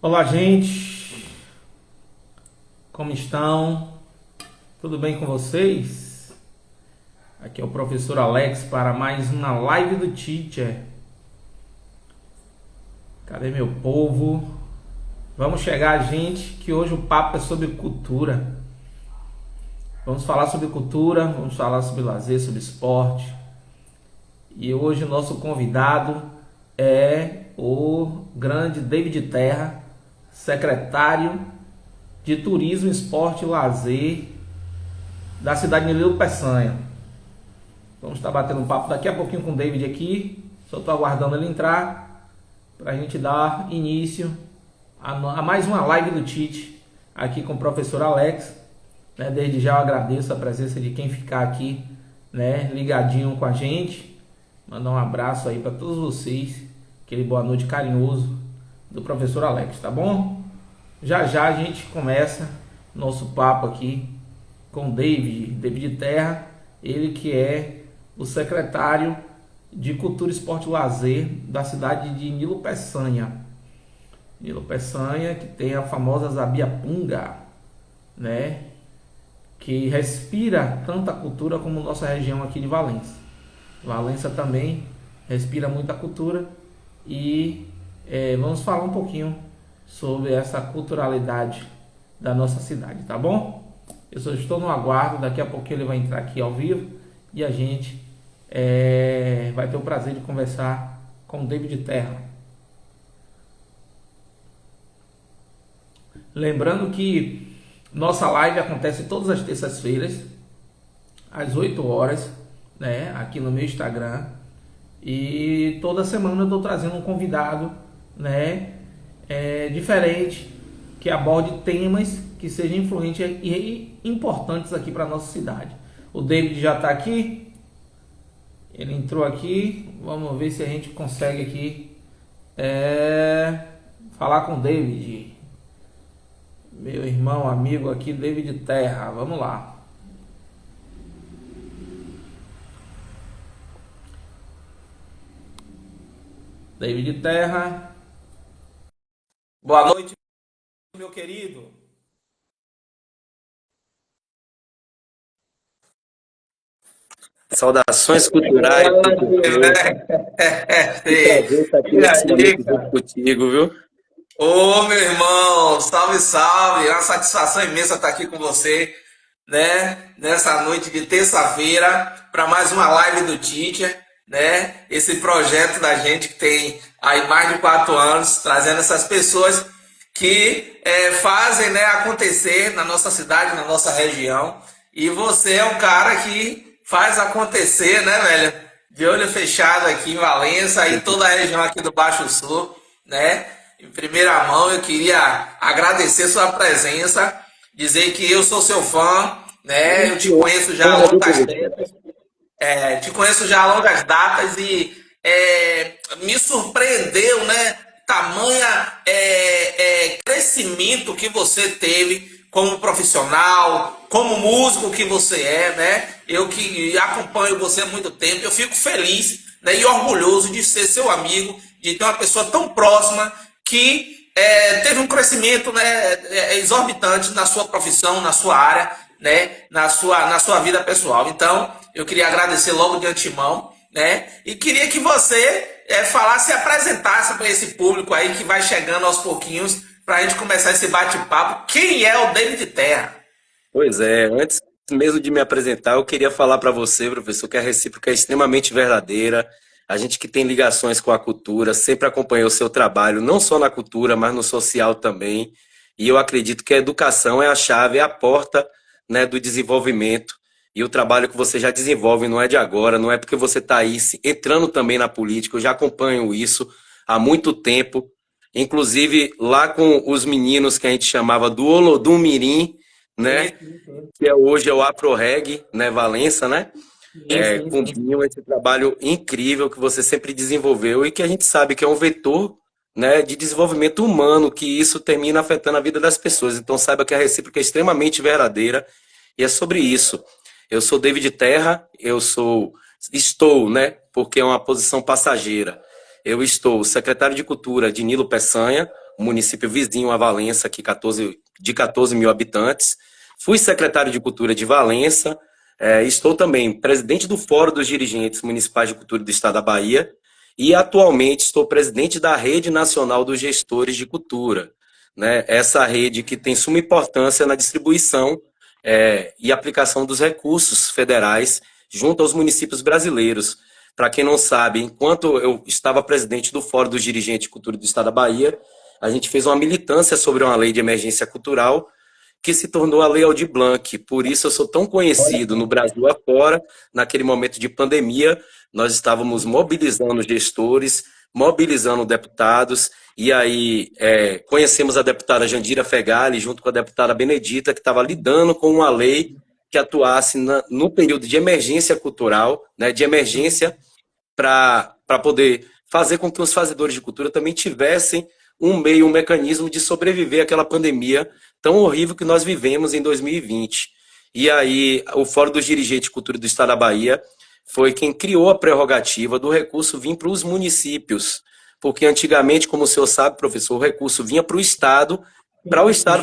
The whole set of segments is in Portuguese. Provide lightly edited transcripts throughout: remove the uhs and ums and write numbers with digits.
Olá, gente. Como estão? Tudo bem com vocês? Aqui é o professor Alex para mais uma live do Teacher. Cadê meu povo? Vamos chegar, gente, que hoje o papo é sobre cultura. Vamos falar sobre cultura, vamos falar sobre lazer, sobre esporte. E hoje o nosso convidado é o grande David Terra, secretário de Turismo, Esporte e Lazer da cidade de Nilo Peçanha. Vamos estar batendo um papo daqui a pouquinho com o David aqui. Só estou aguardando ele entrar para a gente dar início a mais uma live do Tite aqui com o professor Alex. Desde já eu agradeço a presença de quem ficar aqui, ligadinho com a gente. Mandar um abraço aí para todos vocês. Aquele boa noite carinhoso do professor Alex, tá bom? Já já a gente começa nosso papo aqui com David Terra, ele que é o secretário de Cultura, Esporte e Lazer da cidade de Nilo Peçanha. Nilo Peçanha, que tem a famosa Zabiapunga, que respira tanta cultura como nossa região aqui de Valença. Valença também respira muita cultura e vamos falar um pouquinho sobre essa culturalidade da nossa cidade, tá bom? Eu só estou no aguardo, daqui a pouquinho ele vai entrar aqui ao vivo e a gente vai ter o prazer de conversar com o David Terra. Lembrando que nossa live acontece todas as terças-feiras, às 8 horas, aqui no meu Instagram. E toda semana eu estou trazendo um convidado, diferente, que aborde temas que sejam influentes e importantes aqui para a nossa cidade. O David já está aqui, ele entrou aqui, vamos ver se a gente consegue aqui falar com o David, meu irmão, amigo aqui, David Terra, vamos lá. David Terra. Boa noite, meu querido. Saudações culturais, professor. Que prazer estar aqui E nesse aí, momento junto cara? contigo, viu? Ô, meu irmão, salve, salve. É uma satisfação imensa estar aqui com você, Nessa noite de terça-feira, para mais uma live do Teacher, Esse projeto da gente que tem aí mais de 4 anos, trazendo essas pessoas que fazem, acontecer na nossa cidade, na nossa região. E você é um cara que faz acontecer, velho? De olho fechado aqui em Valença e toda a região aqui do Baixo Sul, Em primeira mão, eu queria agradecer sua presença, dizer que eu sou seu fã, Eu te conheço já há Honra, viu, longas professor? datas, te conheço já há longas datas e me surpreendeu, Tamanha crescimento que você teve como profissional, como músico que você é, Eu que acompanho você há muito tempo, eu fico feliz, e orgulhoso de ser seu amigo, de ter uma pessoa tão próxima que teve um crescimento, exorbitante na sua profissão, na sua área, na sua vida pessoal. Então, eu queria agradecer logo de antemão, E queria que você falasse e apresentasse para esse público aí que vai chegando aos pouquinhos, para a gente começar esse bate-papo. Quem é o David Terra? Pois é, antes mesmo de me apresentar, eu queria falar para você, professor, que a recíproca é extremamente verdadeira. A gente que tem ligações com a cultura, sempre acompanhou o seu trabalho, não só na cultura, mas no social também. E eu acredito que a educação é a chave, é a porta, do desenvolvimento. E o trabalho que você já desenvolve não é de agora, não é porque você está aí entrando também na política. Eu já acompanho isso há muito tempo. Inclusive, lá com os meninos que a gente chamava do Olodum Mirim, Sim, né? sim, sim. Que hoje é o Afro Reg, né? Valença, né? Sim, sim, sim. Cumpriu esse trabalho incrível que você sempre desenvolveu e que a gente sabe que é um vetor, né, de desenvolvimento humano, que isso termina afetando a vida das pessoas. Então saiba que a recíproca é extremamente verdadeira e é sobre isso. Eu sou David Terra, estou, porque é uma posição passageira. Eu estou secretário de Cultura de Nilo Peçanha, um município vizinho a Valença, aqui de 14 mil habitantes. Fui secretário de Cultura de Valença, estou também presidente do Fórum dos Dirigentes Municipais de Cultura do Estado da Bahia e atualmente estou presidente da Rede Nacional dos Gestores de Cultura, né? Essa rede que tem suma importância na distribuição e aplicação dos recursos federais junto aos municípios brasileiros. Para quem não sabe, enquanto eu estava presidente do Fórum dos Dirigentes de Cultura do Estado da Bahia, a gente fez uma militância sobre uma lei de emergência cultural que se tornou a Lei Aldir Blanc. Por isso eu sou tão conhecido no Brasil afora. Naquele momento de pandemia, nós estávamos mobilizando gestores, mobilizando deputados, e aí conhecemos a deputada Jandira Fegali, junto com a deputada Benedita, que estava lidando com uma lei que atuasse no período de emergência cultural, né, de emergência, para poder fazer com que os fazedores de cultura também tivessem um mecanismo de sobreviver àquela pandemia tão horrível que nós vivemos em 2020. E aí, o Fórum dos Dirigentes de Cultura do Estado da Bahia foi quem criou a prerrogativa do recurso vir para os municípios, porque antigamente, como o senhor sabe, professor, o recurso vinha para o Estado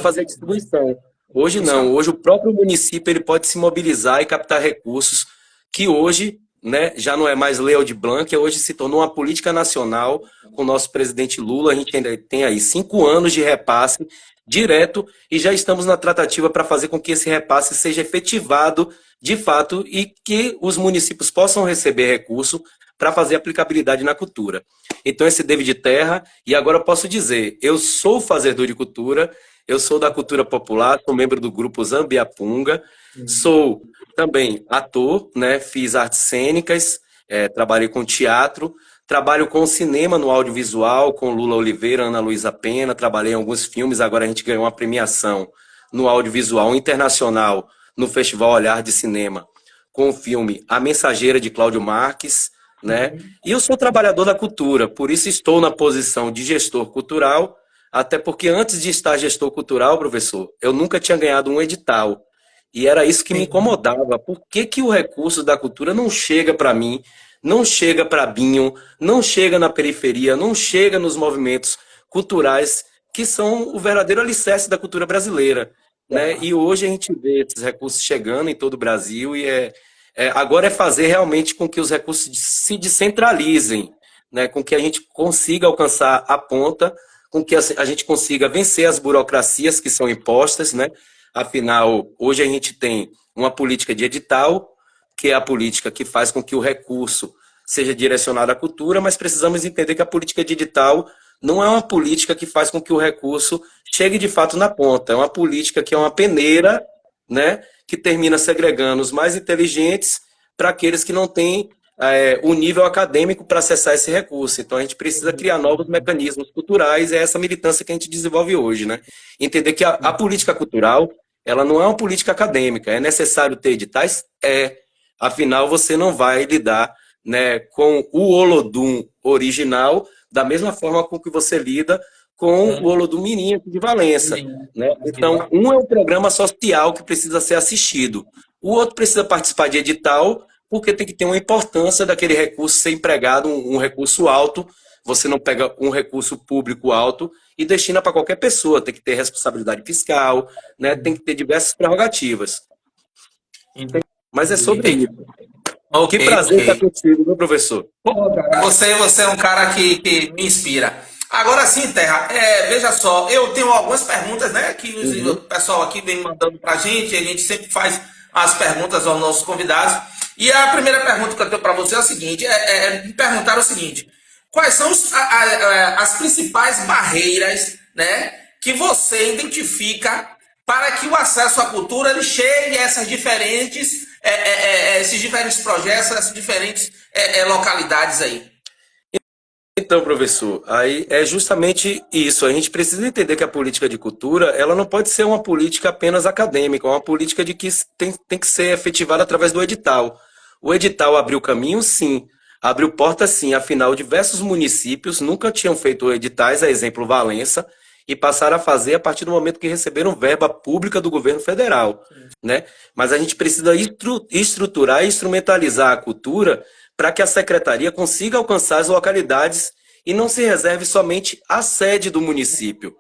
fazer a distribuição. Hoje não, hoje o próprio município ele pode se mobilizar e captar recursos que hoje, né, já não é mais Lei Aldir Blanc, hoje se tornou uma política nacional com o nosso presidente Lula. A gente ainda tem aí 5 anos de repasse direto e já estamos na tratativa para fazer com que esse repasse seja efetivado de fato e que os municípios possam receber recurso para fazer aplicabilidade na cultura. Então esse David Terra, e agora eu posso dizer, eu sou fazedor de cultura, eu sou da cultura popular, sou membro do grupo Zambiapunga, sou também ator, né? Fiz artes cênicas, trabalhei com teatro, trabalho com cinema no audiovisual, com Lula Oliveira, Ana Luísa Pena, trabalhei em alguns filmes, agora a gente ganhou uma premiação no audiovisual internacional, no Festival Olhar de Cinema, com o filme A Mensageira, de Cláudio Marques, né? E eu sou trabalhador da cultura, por isso estou na posição de gestor cultural, até porque antes de estar gestor cultural, professor, eu nunca tinha ganhado um edital. E era isso que me incomodava. Por que que o recurso da cultura não chega para mim, não chega para Binho, não chega na periferia, não chega nos movimentos culturais que são o verdadeiro alicerce da cultura brasileira, né? E hoje a gente vê esses recursos chegando em todo o Brasil e agora é fazer realmente com que os recursos se descentralizem, né? Com que a gente consiga alcançar a ponta, com que a gente consiga vencer as burocracias que são impostas, né? Afinal, hoje a gente tem uma política de edital, que é a política que faz com que o recurso seja direcionado à cultura, mas precisamos entender que a política de edital não é uma política que faz com que o recurso chegue de fato na ponta. É uma política que é uma peneira, né, que termina segregando os mais inteligentes para aqueles que não têm o nível acadêmico para acessar esse recurso. Então a gente precisa criar novos mecanismos culturais, é essa militância que a gente desenvolve hoje, né? Entender que a política cultural, ela não é uma política acadêmica. É necessário ter editais? Afinal, você não vai lidar, né, com o Olodum original da mesma forma com que você lida com o Olodum Mirim de Valença, né? Então, um é um programa social que precisa ser assistido. O outro precisa participar de edital, porque tem que ter uma importância daquele recurso ser empregado, um recurso alto. Você não pega um recurso público alto e destina para qualquer pessoa. Tem que ter responsabilidade fiscal, né? Tem que ter diversas prerrogativas. Mas é sobre isso. Que prazer estar contigo, meu professor. Você é um cara que me inspira. Agora sim, Terra, veja só, eu tenho algumas perguntas, né, que o pessoal aqui vem mandando pra gente, a gente sempre faz as perguntas aos nossos convidados. E a primeira pergunta que eu tenho para você é a seguinte, me perguntaram o seguinte: quais são as principais barreiras, né, que você identifica para que o acesso à cultura ele chegue a esses diferentes projetos, essas diferentes localidades aí? Então, professor, aí é justamente isso. A gente precisa entender que a política de cultura, ela não pode ser uma política apenas acadêmica, é uma política de que tem que ser efetivada através do edital. O edital abriu caminho, sim. Abriu porta, sim. Afinal, diversos municípios nunca tinham feito editais, a exemplo Valença, e passaram a fazer a partir do momento que receberam verba pública do governo federal, né? Mas a gente precisa estruturar e instrumentalizar a cultura para que a secretaria consiga alcançar as localidades e não se reserve somente à sede do município,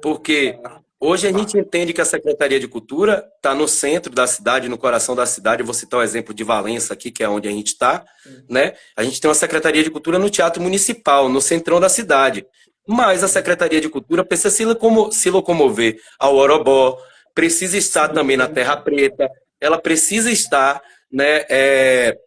porque hoje a gente entende que a Secretaria de Cultura está no centro da cidade, no coração da cidade. Eu vou citar o exemplo de Valença aqui, que é onde a gente está, né? A gente tem uma Secretaria de Cultura no Teatro Municipal, no centrão da cidade. Mas a Secretaria de Cultura precisa se locomover ao Orobó, precisa estar também na Terra Preta, ela precisa estar, né,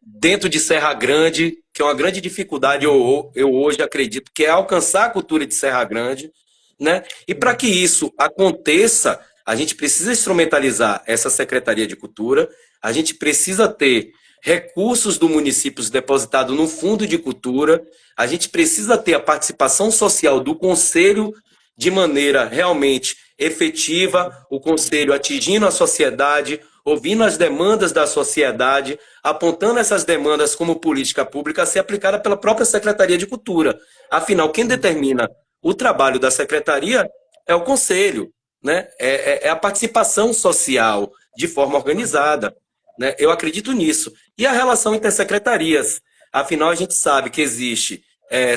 dentro de Serra Grande, que é uma grande dificuldade, eu hoje acredito, que é alcançar a cultura de Serra Grande, né? E para que isso aconteça, a gente precisa instrumentalizar essa Secretaria de Cultura, a gente precisa ter recursos do município depositados no Fundo de Cultura, a gente precisa ter a participação social do Conselho de maneira realmente efetiva, o Conselho atingindo a sociedade, ouvindo as demandas da sociedade, apontando essas demandas como política pública a ser aplicada pela própria Secretaria de Cultura. Afinal, quem determina o trabalho da Secretaria é o Conselho, né? É a participação social de forma organizada, né? Eu acredito nisso. E a relação entre as secretarias? Afinal, a gente sabe que existe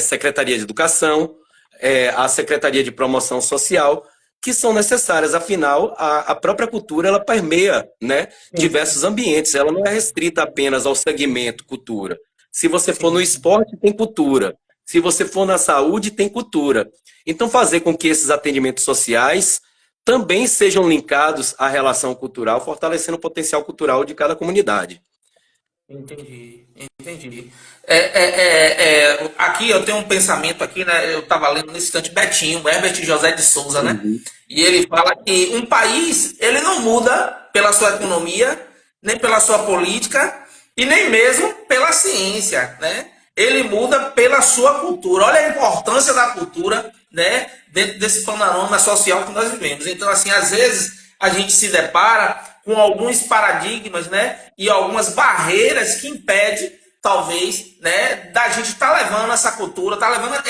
Secretaria de Educação, a Secretaria de Promoção Social, que são necessárias. Afinal, a própria cultura ela permeia, né, diversos ambientes. Ela não é restrita apenas ao segmento cultura. Se você for no esporte, tem cultura. Se você for na saúde, tem cultura. Então, fazer com que esses atendimentos sociais também sejam linkados à relação cultural, fortalecendo o potencial cultural de cada comunidade. Entendi, entendi. Aqui eu tenho um pensamento aqui, né? Eu estava lendo nesse instante Betinho, Herbert José de Souza, né? Uhum. E ele fala que um país ele não muda pela sua economia, nem pela sua política e nem mesmo pela ciência, né? Ele muda pela sua cultura. Olha a importância da cultura, né? Dentro desse panorama social que nós vivemos. Então, assim, às vezes a gente se depara com alguns paradigmas, né, e algumas barreiras que impedem, talvez, né, da gente estar levando essa cultura, tá levando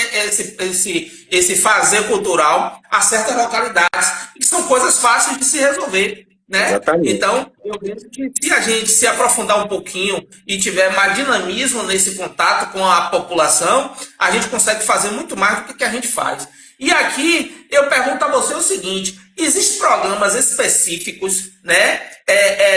esse fazer cultural a certas localidades, que são coisas fáceis de se resolver, né? Exatamente. Então, eu vejo que se a gente se aprofundar um pouquinho e tiver mais dinamismo nesse contato com a população, a gente consegue fazer muito mais do que a gente faz. E aqui eu pergunto a você o seguinte: existem programas específicos, né,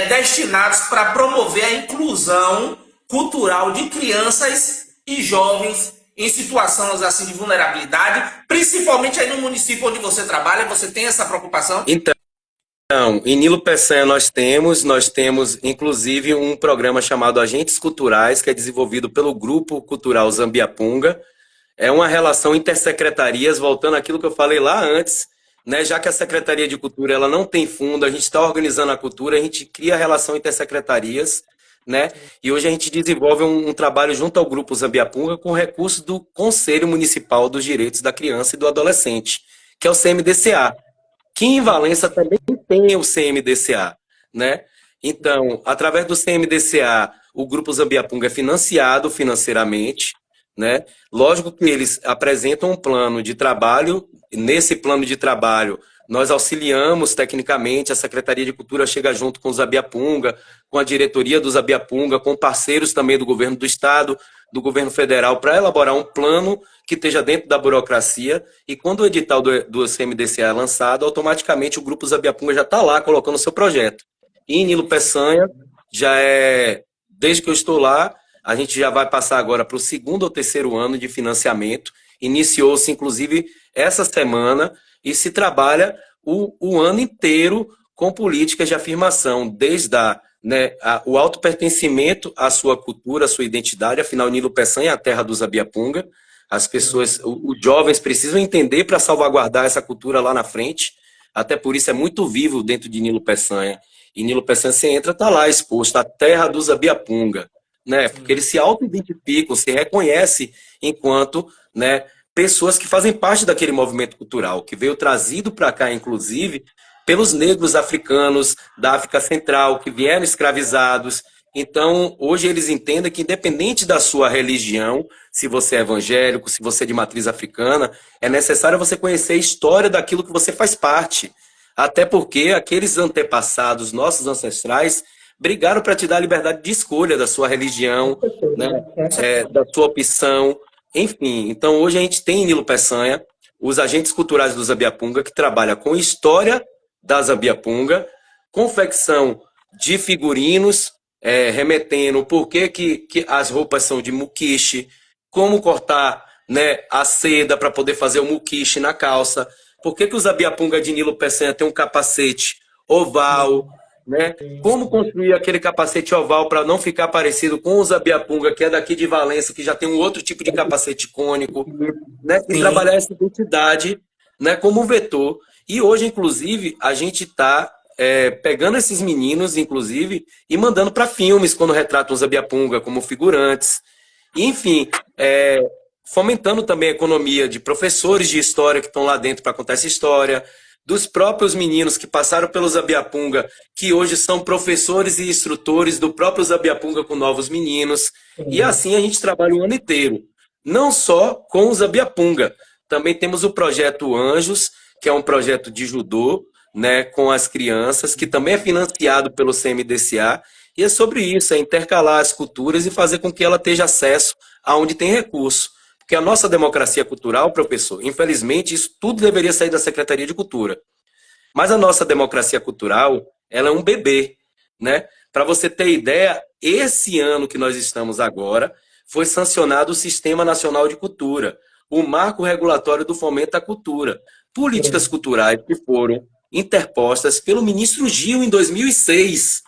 destinados para promover a inclusão cultural de crianças e jovens em situações assim de vulnerabilidade, principalmente aí no município onde você trabalha? Você tem essa preocupação? Então, em Nilo Peçanha nós temos inclusive um programa chamado Agentes Culturais, que é desenvolvido pelo Grupo Cultural Zambiapunga. É uma relação intersecretarias, voltando àquilo que eu falei lá antes, né? Já que a Secretaria de Cultura ela não tem fundo, a gente está organizando a cultura, a gente cria a relação intersecretarias, né? E hoje a gente desenvolve um trabalho junto ao Grupo Zambiapunga com recursos do Conselho Municipal dos Direitos da Criança e do Adolescente, que é o CMDCA, que em Valença também tem o CMDCA, né? Então, através do CMDCA, o Grupo Zambiapunga é financiado financeiramente, né? Lógico que eles apresentam um plano de trabalho, nesse plano de trabalho nós auxiliamos tecnicamente, a Secretaria de Cultura chega junto com o Zabiapunga, com a diretoria do Zabiapunga, com parceiros também do governo do estado, do governo federal, para elaborar um plano que esteja dentro da burocracia, e quando o edital do CMDCA é lançado, automaticamente o Grupo Zabiapunga já está lá colocando o seu projeto. E em Nilo Peçanha, desde que eu estou lá, a gente já vai passar agora para o segundo ou terceiro ano de financiamento. Iniciou-se, inclusive, essa semana e se trabalha o ano inteiro com políticas de afirmação, desde o autopertencimento à sua cultura, à sua identidade. Afinal, Nilo Peçanha é a terra do Zabiapunga. As pessoas, os jovens precisam entender para salvaguardar essa cultura lá na frente. Até por isso é muito vivo dentro de Nilo Peçanha. E Nilo Peçanha, você entra, está lá exposto, a terra do Zabiapunga, né? Porque eles se auto-identificam, se reconhecem enquanto, né, pessoas que fazem parte daquele movimento cultural, que veio trazido para cá, inclusive, pelos negros africanos da África Central, que vieram escravizados. Então, hoje eles entendem que, independente da sua religião, se você é evangélico, se você é de matriz africana, é necessário você conhecer a história daquilo que você faz parte. Até porque aqueles antepassados, nossos ancestrais, brigaram para te dar a liberdade de escolha da sua religião, né, da sua opção, Enfim, então hoje a gente tem em Nilo Peçanha os agentes culturais do Zambiapunga que trabalham com história da Zambiapunga, confecção de figurinos, remetendo por que as roupas são de muquiche, como cortar, né, a seda para poder fazer o muquiche na calça, por que o Zambiapunga de Nilo Peçanha tem um capacete oval, né? Como construir aquele capacete oval para não ficar parecido com o Zabiapunga, que é daqui de Valença, que já tem um outro tipo de capacete cônico, né? E Sim. trabalhar essa identidade, né, como um vetor. E hoje, inclusive, a gente está pegando esses meninos, inclusive, e mandando para filmes quando retratam o Zabiapunga como figurantes. E, enfim, fomentando também a economia de professores de história que estão lá dentro para contar essa história, dos próprios meninos que passaram pelo Zabiapunga, que hoje são professores e instrutores do próprio Zabiapunga com novos meninos. E assim a gente trabalha o ano inteiro. Não só com o Zabiapunga. Também temos o projeto Anjos, que é um projeto de judô, né, com as crianças, que também é financiado pelo CMDCA. E é sobre isso, é intercalar as culturas e fazer com que ela tenha acesso aonde tem recurso. Porque a nossa democracia cultural, professor, infelizmente, isso tudo deveria sair da Secretaria de Cultura. Mas a nossa democracia cultural, ela é um bebê, né? Para você ter ideia, esse ano que nós estamos agora, foi sancionado o Sistema Nacional de Cultura, o marco regulatório do fomento à cultura, políticas culturais que foram interpostas pelo ministro Gil em 2006.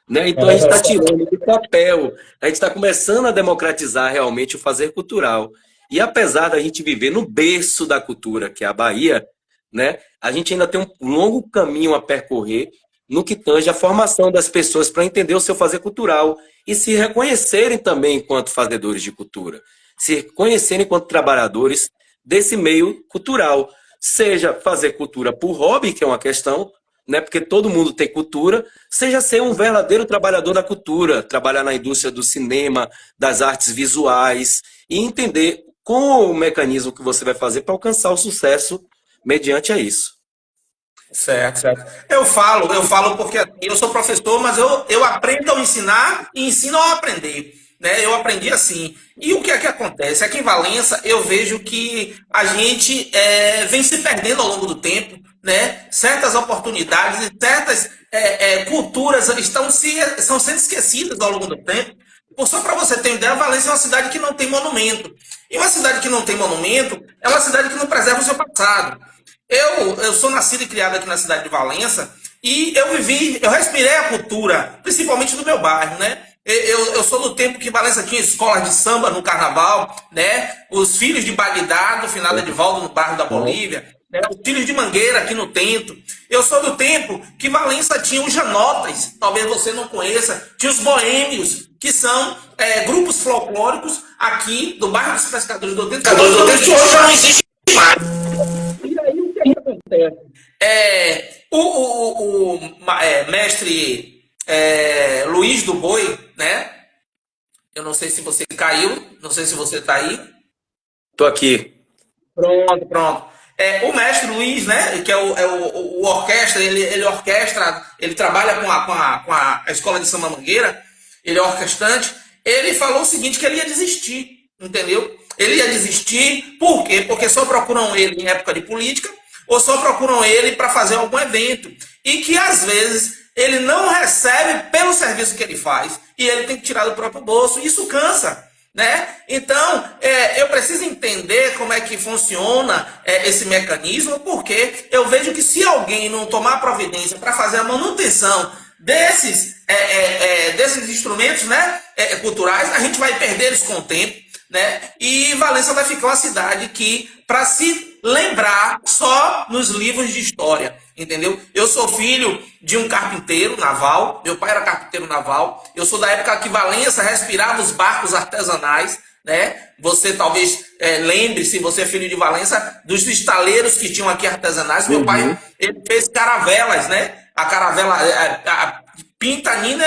Né? Então a gente está tirando do papel, a gente está começando a democratizar realmente o fazer cultural. E apesar da gente viver no berço da cultura, que é a Bahia, né, a gente ainda tem um longo caminho a percorrer no que tange a formação das pessoas para entender o seu fazer cultural e se reconhecerem também enquanto fazedores de cultura, se reconhecerem enquanto trabalhadores desse meio cultural, seja fazer cultura por hobby, que é uma questão, né, porque todo mundo tem cultura, seja ser um verdadeiro trabalhador da cultura, trabalhar na indústria do cinema, das artes visuais e entender qual o mecanismo que você vai fazer para alcançar o sucesso mediante a isso. Certo, certo. Eu falo porque assim, eu sou professor, mas eu aprendo ao ensinar e ensino ao aprender. Né? Eu aprendi assim. E o que é que acontece? Aqui em Valença, eu vejo que a gente vem se perdendo ao longo do tempo. Né? Certas oportunidades e certas culturas estão sendo esquecidas ao longo do tempo. Só para você ter uma ideia, Valência é uma cidade que não tem monumento. E uma cidade que não tem monumento é uma cidade que não preserva o seu passado. Eu sou nascido e criado aqui na cidade de Valença e eu respirei a cultura, principalmente do meu bairro, né? Eu sou do tempo que Valença tinha escolas de samba no carnaval, né? Os filhos de Bagdá, do final de Edivaldo, no bairro da Bolívia, né? Os filhos de Mangueira, aqui no Tento. Eu sou do tempo que Valença tinha os Janotas, talvez você não conheça, tinha os Boêmios, que são grupos folclóricos aqui do bairro dos Pescadores do Tento, que hoje não existe mais. E aí o que é que acontece? Mestre Luiz do Boi, né? Eu não sei se você caiu, não sei se você está aí. Tô aqui. Pronto, pronto. O mestre Luiz, né? Que é o orquestra, ele orquestra, ele trabalha com a escola de Samba Mangueira, ele é orquestrante. Ele falou o seguinte: que ele ia desistir, entendeu? Ele ia desistir, por quê? Porque só procuram ele em época de política ou só procuram ele para fazer algum evento. E que às vezes ele não recebe pelo serviço que ele faz e ele tem que tirar do próprio bolso. E isso cansa. Né? Então, eu preciso entender como é que funciona esse mecanismo, porque eu vejo que se alguém não tomar providência para fazer a manutenção desses instrumentos, né, culturais, a gente vai perder eles com o tempo, né? E Valença vai ficar uma cidade que, para se lembrar só nos livros de história, entendeu? Eu sou filho de um carpinteiro naval, meu pai era carpinteiro naval, eu sou da época que Valença respirava os barcos artesanais, né? Você talvez lembre, se você é filho de Valença, dos estaleiros que tinham aqui artesanais. Meu pai, ele fez caravelas, né? A caravela a Pintanina,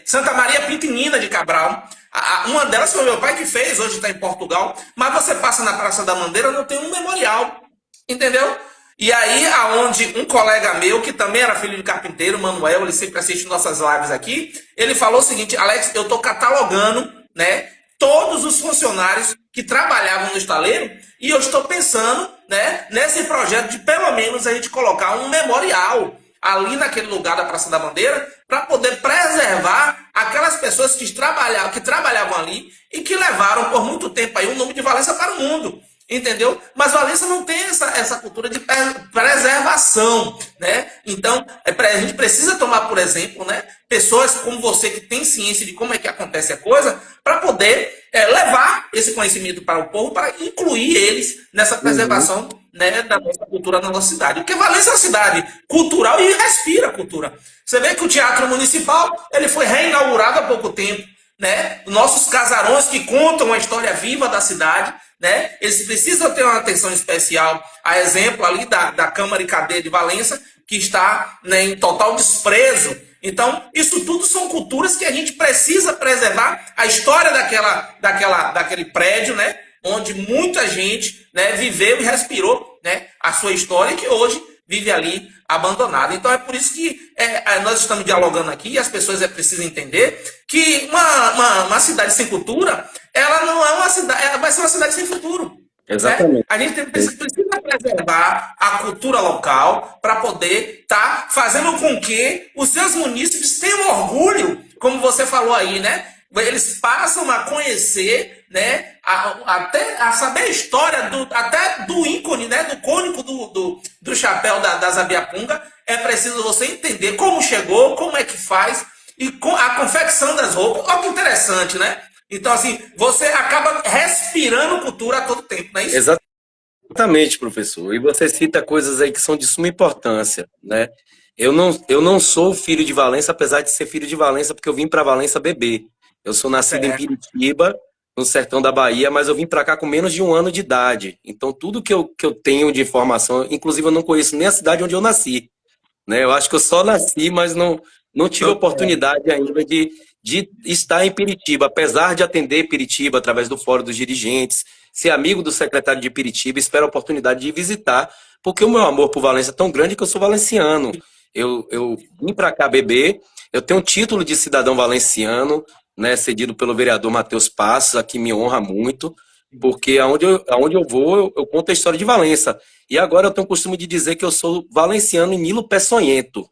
Santa Maria Pintinina de Cabral. Uma delas foi meu pai que fez, hoje está em Portugal. Mas você passa na Praça da Bandeira, não tem um memorial, entendeu? E aí, aonde um colega meu, que também era filho de carpinteiro, Manuel, ele sempre assiste nossas lives aqui, ele falou o seguinte: Alex, eu estou catalogando, né, todos os funcionários que trabalhavam no estaleiro, e eu estou pensando, né, nesse projeto de pelo menos a gente colocar um memorial ali naquele lugar da Praça da Bandeira, para poder preservar aquelas pessoas que trabalhavam ali e que levaram por muito tempo aí o nome de Valença para o mundo. Entendeu? Mas Valença não tem essa cultura de preservação, né? Então, a gente precisa tomar, por exemplo, né, pessoas como você que tem ciência de como é que acontece a coisa, para poder levar esse conhecimento para o povo, para incluir eles nessa preservação, né, da nossa cultura na nossa cidade. Porque Valença é uma cidade cultural e respira cultura. Você vê que o Teatro Municipal ele foi reinaugurado há pouco tempo, né? Nossos casarões que contam a história viva da cidade, né? Eles precisam ter uma atenção especial. A exemplo ali da Câmara e Cadeia de Valença, que está, né, em total desprezo. Então, isso tudo são culturas que a gente precisa preservar. A história daquele prédio, né, onde muita gente, né, viveu e respirou, né, a sua história, que hoje vive ali abandonada. Então é por isso que nós estamos dialogando aqui, e as pessoas precisam entender que uma cidade sem cultura, ela não é uma cidade, ela vai ser uma cidade sem futuro. Exatamente. Né? A gente precisa preservar a cultura local para poder estar fazendo com que os seus munícipes tenham orgulho, como você falou aí, né? Eles passam a conhecer, né, até a saber a história até do ícone, né, do cônico do chapéu da Zabiapunga. É preciso você entender como chegou, como é que faz, e com a confecção das roupas. Olha que interessante, né? Então, assim, você acaba respirando cultura a todo tempo, não é isso? Exatamente, professor. E você cita coisas aí que são de suma importância, né? Eu não sou filho de Valença, apesar de ser filho de Valença, porque eu vim para Valença beber. Eu sou nascido em Piritiba, no sertão da Bahia, mas eu vim para cá com menos de 1 ano de idade. Então, tudo que eu tenho de informação, inclusive eu não conheço nem a cidade onde eu nasci, né? Eu acho que eu só nasci, mas não tive a oportunidade ainda de estar em Piritiba, apesar de atender Piritiba através do Fórum dos Dirigentes, ser amigo do secretário de Piritiba, espero a oportunidade de visitar, porque o meu amor por Valença é tão grande que eu sou valenciano. Eu vim para cá beber, eu tenho um título de cidadão valenciano, né, cedido pelo vereador Matheus Passos, aqui me honra muito, porque aonde eu vou, eu conto a história de Valença. E agora eu tenho o costume de dizer que eu sou valenciano e Nilo Peçonhento.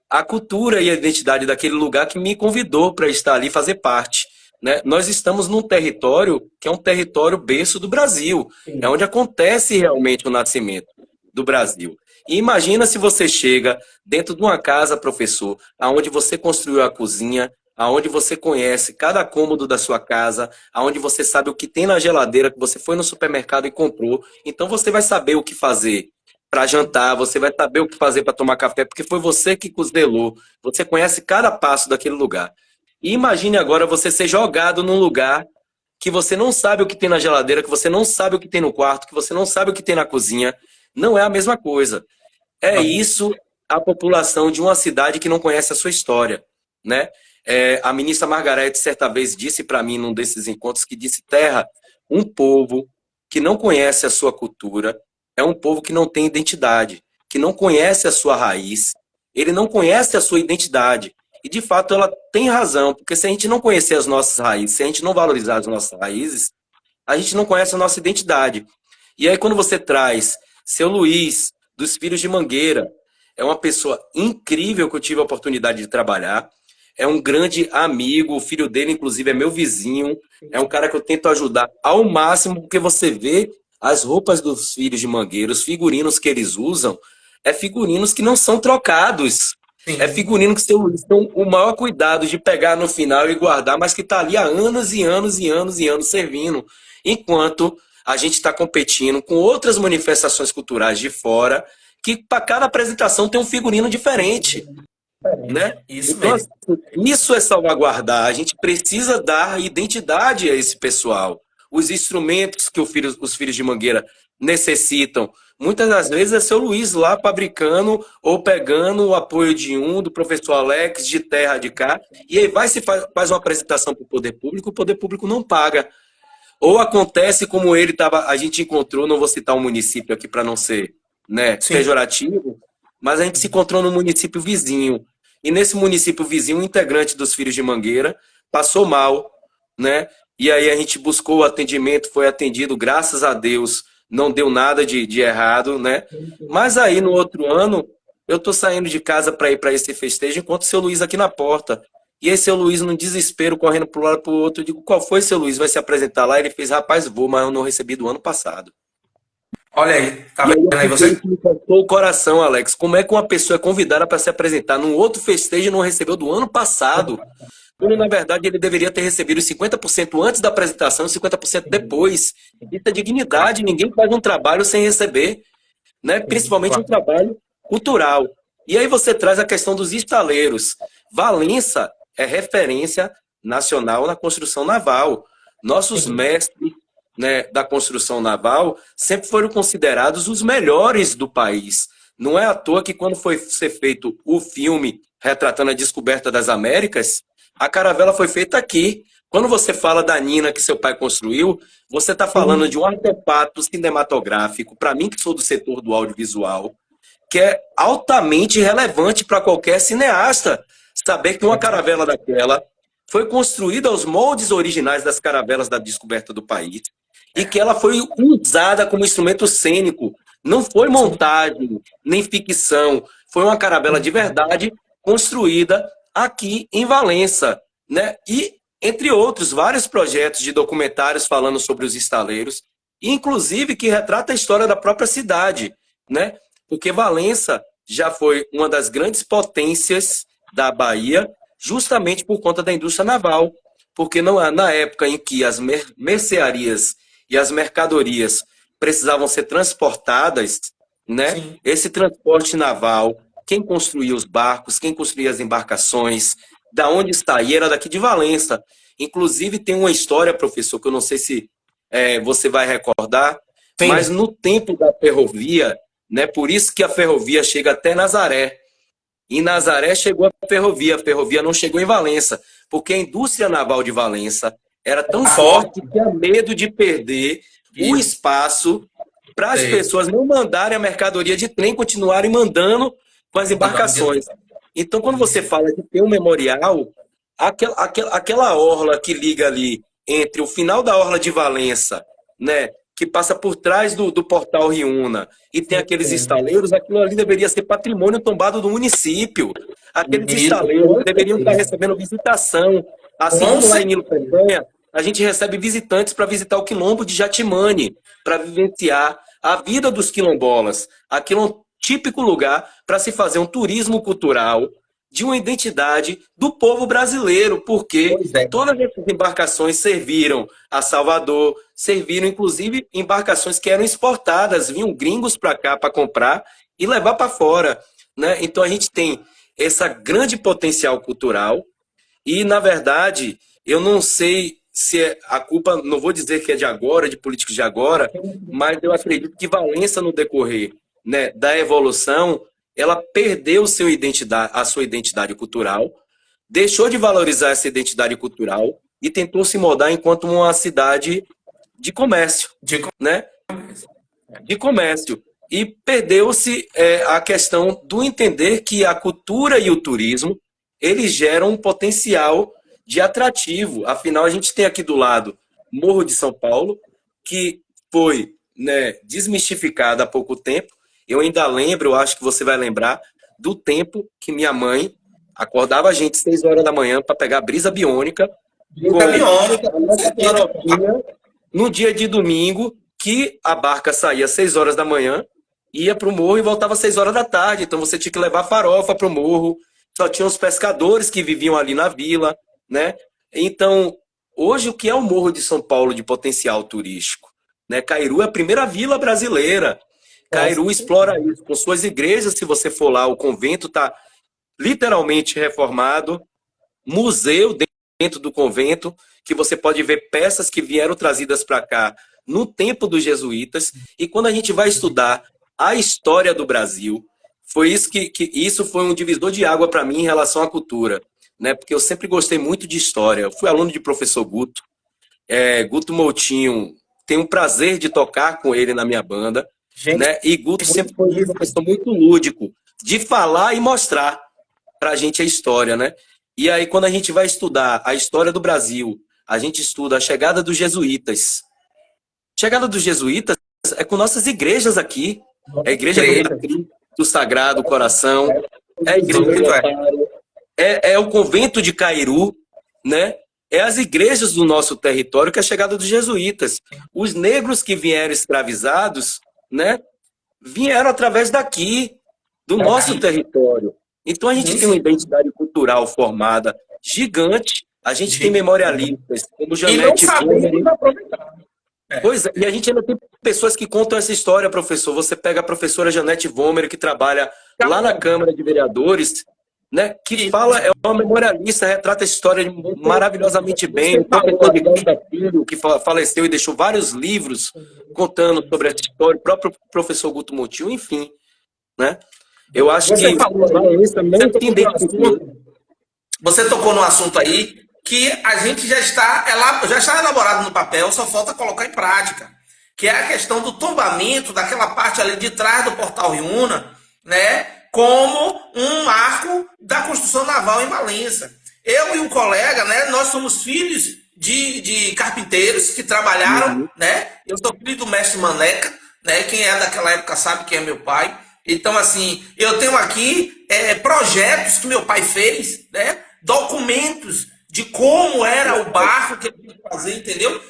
A cultura e a identidade daquele lugar que me convidou para estar ali e fazer parte. Né? Nós estamos num território que é um território berço do Brasil, é onde acontece realmente o nascimento do Brasil. E imagina se você chega dentro de uma casa, professor, aonde você construiu a cozinha, aonde você conhece cada cômodo da sua casa, aonde você sabe o que tem na geladeira, que você foi no supermercado e comprou. Então você vai saber o que fazer para jantar, você vai saber o que fazer para tomar café, porque foi você que cozinhou. Você conhece cada passo daquele lugar. E imagine agora você ser jogado num lugar que você não sabe o que tem na geladeira, que você não sabe o que tem no quarto, que você não sabe o que tem na cozinha. Não é a mesma coisa. É isso a população de uma cidade que não conhece a sua história, né? A ministra Margarete certa vez disse para mim num desses encontros que disse: Terra, um povo que não conhece a sua cultura é um povo que não tem identidade, que não conhece a sua raiz, ele não conhece a sua identidade. E de fato ela tem razão, porque se a gente não conhecer as nossas raízes, se a gente não valorizar as nossas raízes, a gente não conhece a nossa identidade. E aí quando você traz seu Luiz, dos Filhos de Mangueira, é uma pessoa incrível que eu tive a oportunidade de trabalhar, é um grande amigo, o filho dele inclusive é meu vizinho, é um cara que eu tento ajudar ao máximo, porque você vê as roupas dos Filhos de Mangueira, os figurinos que eles usam, é figurinos que não são trocados. Sim. É figurino que seu Luiz tem o maior cuidado de pegar no final e guardar, mas que está ali há anos e anos e anos e anos servindo. Enquanto a gente está competindo com outras manifestações culturais de fora, que para cada apresentação tem um figurino diferente. Né? Isso então, mesmo. Isso é salvaguardar. A gente precisa dar identidade a esse pessoal. Os instrumentos que os Filhos de Mangueira necessitam, muitas das vezes é seu Luiz lá fabricando ou pegando o apoio de do professor Alex, de terra de cá, e aí faz uma apresentação para o poder público não paga. Ou acontece como a gente encontrou, não vou citar um município aqui para não ser, né, pejorativo, mas a gente se encontrou no município vizinho, e nesse município vizinho, um integrante dos Filhos de Mangueira passou mal, né? E aí a gente buscou o atendimento, foi atendido, graças a Deus, não deu nada de errado, né? Mas aí no outro ano, eu tô saindo de casa para ir para esse festejo, encontro o seu Luiz aqui na porta. E aí, seu Luiz, num desespero, correndo para um lado para o outro, eu digo, qual foi, seu Luiz? Vai se apresentar lá? Ele fez, rapaz, vou, mas eu não recebi do ano passado. Olha aí, tá E vendo aí eu aí fiquei você? que me cortou o coração, Alex. Como é que uma pessoa é convidada para se apresentar num outro festejo e não recebeu do ano passado? Quando, na verdade, ele deveria ter recebido os 50% antes da apresentação e 50% depois. Isso é dignidade, ninguém faz um trabalho sem receber, né? Principalmente um Claro. trabalho cultural. E aí você traz a questão dos estaleiros. Valença é referência nacional na construção naval. Nossos mestres, né, da construção naval sempre foram considerados os melhores do país. Não é à toa que quando foi ser feito o filme retratando a descoberta das Américas, a caravela foi feita aqui. Quando você fala da Nina que seu pai construiu, você está falando de um artefato cinematográfico, para mim que sou do setor do audiovisual, que é altamente relevante para qualquer cineasta saber que uma caravela daquela foi construída aos moldes originais das caravelas da descoberta do país e que ela foi usada como instrumento cênico. Não foi montagem, nem ficção. Foi uma caravela de verdade construída aqui em Valença, né? E, entre outros, vários projetos de documentários falando sobre os estaleiros, inclusive que retrata a história da própria cidade, né? Porque Valença já foi uma das grandes potências da Bahia, justamente por conta da indústria naval. Porque não, na época em que as mercearias e as mercadorias precisavam ser transportadas, né? Sim. Esse transporte naval, quem construía os barcos, quem construía as embarcações, da onde saía, era daqui de Valença. Inclusive tem uma história, professor, que eu não sei se você vai recordar, mas Sim. no tempo da ferrovia, né? Por isso que a ferrovia chega até Nazaré. Em Nazaré chegou a ferrovia não chegou em Valença, porque a indústria naval de Valença era tão Forte. forte que tinha medo de perder o Isso. espaço para as Sei. pessoas não mandarem a mercadoria de trem, continuarem mandando com as Mandando embarcações. de- Então, quando você fala de ter um memorial, aquela orla que liga ali entre o final da orla de Valença, né, que passa por trás do Portal Riuna, e tem aqueles estaleiros, aquilo ali deveria ser patrimônio tombado do município. Aqueles Isso, estaleiros com deveriam estar certeza. recebendo visitação. Assim Com como lá em certeza. Nilo Peçanha, a gente recebe visitantes para visitar o quilombo de Jatimane, para vivenciar a vida dos quilombolas. Aquilo é um típico lugar para se fazer um turismo cultural de uma identidade do povo brasileiro, porque Pois é. todas essas embarcações serviram a Salvador, serviram inclusive embarcações que eram exportadas, vinham gringos para cá para comprar e levar para fora, né? Então a gente tem essa grande potencial cultural e, na verdade, eu não sei se a culpa, não vou dizer que é de agora, de políticos de agora, mas eu acredito que Valença, no decorrer, né, da evolução, ela perdeu a sua identidade cultural, deixou de valorizar essa identidade cultural e tentou se moldar enquanto uma cidade de comércio, De... né? De comércio. E perdeu-se a questão do entender que a cultura e o turismo eles geram um potencial de atrativo. Afinal, a gente tem aqui do lado Morro de São Paulo, que foi, né, desmistificado há pouco tempo. Eu ainda lembro, eu acho que você vai lembrar, do tempo que minha mãe acordava a gente 6 horas da manhã para pegar brisa biônica Brita com biônica, a com nossa certeza. farofinha no dia de domingo, que a barca saía às 6 horas da manhã, ia para o morro e voltava às 6 horas da tarde. Então você tinha que levar farofa para o morro. Só tinha os pescadores que viviam ali na vila, né? Então, hoje o que é o Morro de São Paulo de potencial turístico? Né? Cairu é a primeira vila brasileira. Cairu explora isso com suas igrejas. Se você for lá, o convento está literalmente reformado, museu dentro do convento, que você pode ver peças que vieram trazidas para cá no tempo dos jesuítas. E quando a gente vai estudar a história do Brasil, foi isso que isso foi um divisor de água para mim em relação à cultura, né? Porque eu sempre gostei muito de história. Eu fui aluno de professor Guto, Guto Moutinho. Tenho o prazer de tocar com ele na minha banda, Gente, né? E Guto sempre muito foi um bonito. professor muito lúdico, de falar e mostrar. para a gente é história, né? E aí, quando a gente vai estudar a história do Brasil, a gente estuda a chegada dos jesuítas. Chegada dos jesuítas é com nossas igrejas aqui. É a igreja do Sagrado Coração, é a igreja do Amparo, é o convento de Cairu, né? É as igrejas do nosso território que é a chegada dos jesuítas. Os negros que vieram escravizados, né? Vieram através daqui, do nosso território. Então a gente tem uma identidade cultural formada gigante. A gente tem memorialistas como Janete Vômeri. Pois é, e a gente ainda tem pessoas que contam essa história, professor. Você pega a professora Janete Vômeri, que trabalha lá na Câmara de Vereadores, né, que fala, é uma memorialista, retrata essa história maravilhosamente bem. O professor de Costa Filho, que faleceu e deixou vários livros contando sobre essa história, o próprio professor Guto Motil, enfim, né? Eu acho que você tocou num assunto aí que a gente já está elaborado no papel, só falta colocar em prática, que é a questão do tombamento daquela parte ali de trás do Portal Riuna, né, como um marco da construção naval em Valença. Eu e um colega, né, nós somos filhos de carpinteiros que trabalharam, né? Eu sou filho do mestre Maneca, né? Quem é daquela época sabe quem é meu pai. Então, assim, eu tenho aqui projetos que meu pai fez, né? Documentos de como era o barco que ele tinha que fazer, entendeu?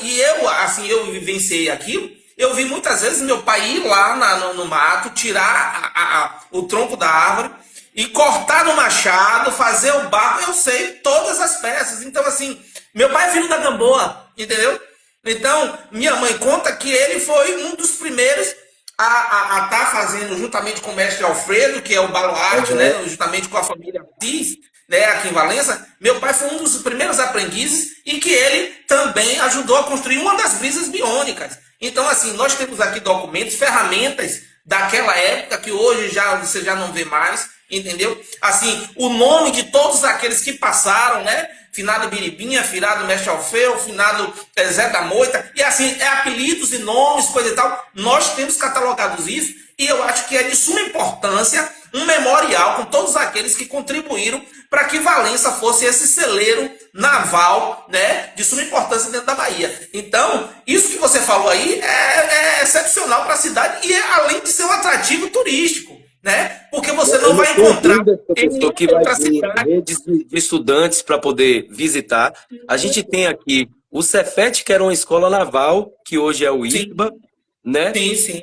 E eu, assim, eu vivenciei aquilo. Eu vi muitas vezes meu pai ir lá no mato, tirar o tronco da árvore e cortar no machado, fazer o barco. Eu sei todas as peças. Então, assim, meu pai é filho da Gamboa, entendeu? Então, minha mãe conta que ele foi um dos primeiros a estar fazendo, juntamente com o mestre Alfredo, que é o baluarte, né, justamente com a família Assis, né, aqui em Valença. Meu pai foi um dos primeiros aprendizes e que ele também ajudou a construir uma das brisas biônicas. Então, assim, nós temos aqui documentos, ferramentas daquela época que hoje você já não vê mais, entendeu? Assim, o nome de todos aqueles que passaram, né? Finado Biribinha, finado Mestre Alfeu, finado Zé da Moita, e assim, apelidos e nomes, coisa e tal. Nós temos catalogados isso, e eu acho que é de suma importância um memorial com todos aqueles que contribuíram para que Valença fosse esse celeiro naval, né, de suma importância dentro da Bahia. Então, isso que você falou aí é excepcional para a cidade e além de ser um atrativo turístico, né? Porque você não vai encontrar que vai vir redes de estudantes para poder visitar. A gente tem aqui o Cefet, que era uma escola naval, que hoje é o IBA, né? Sim, sim.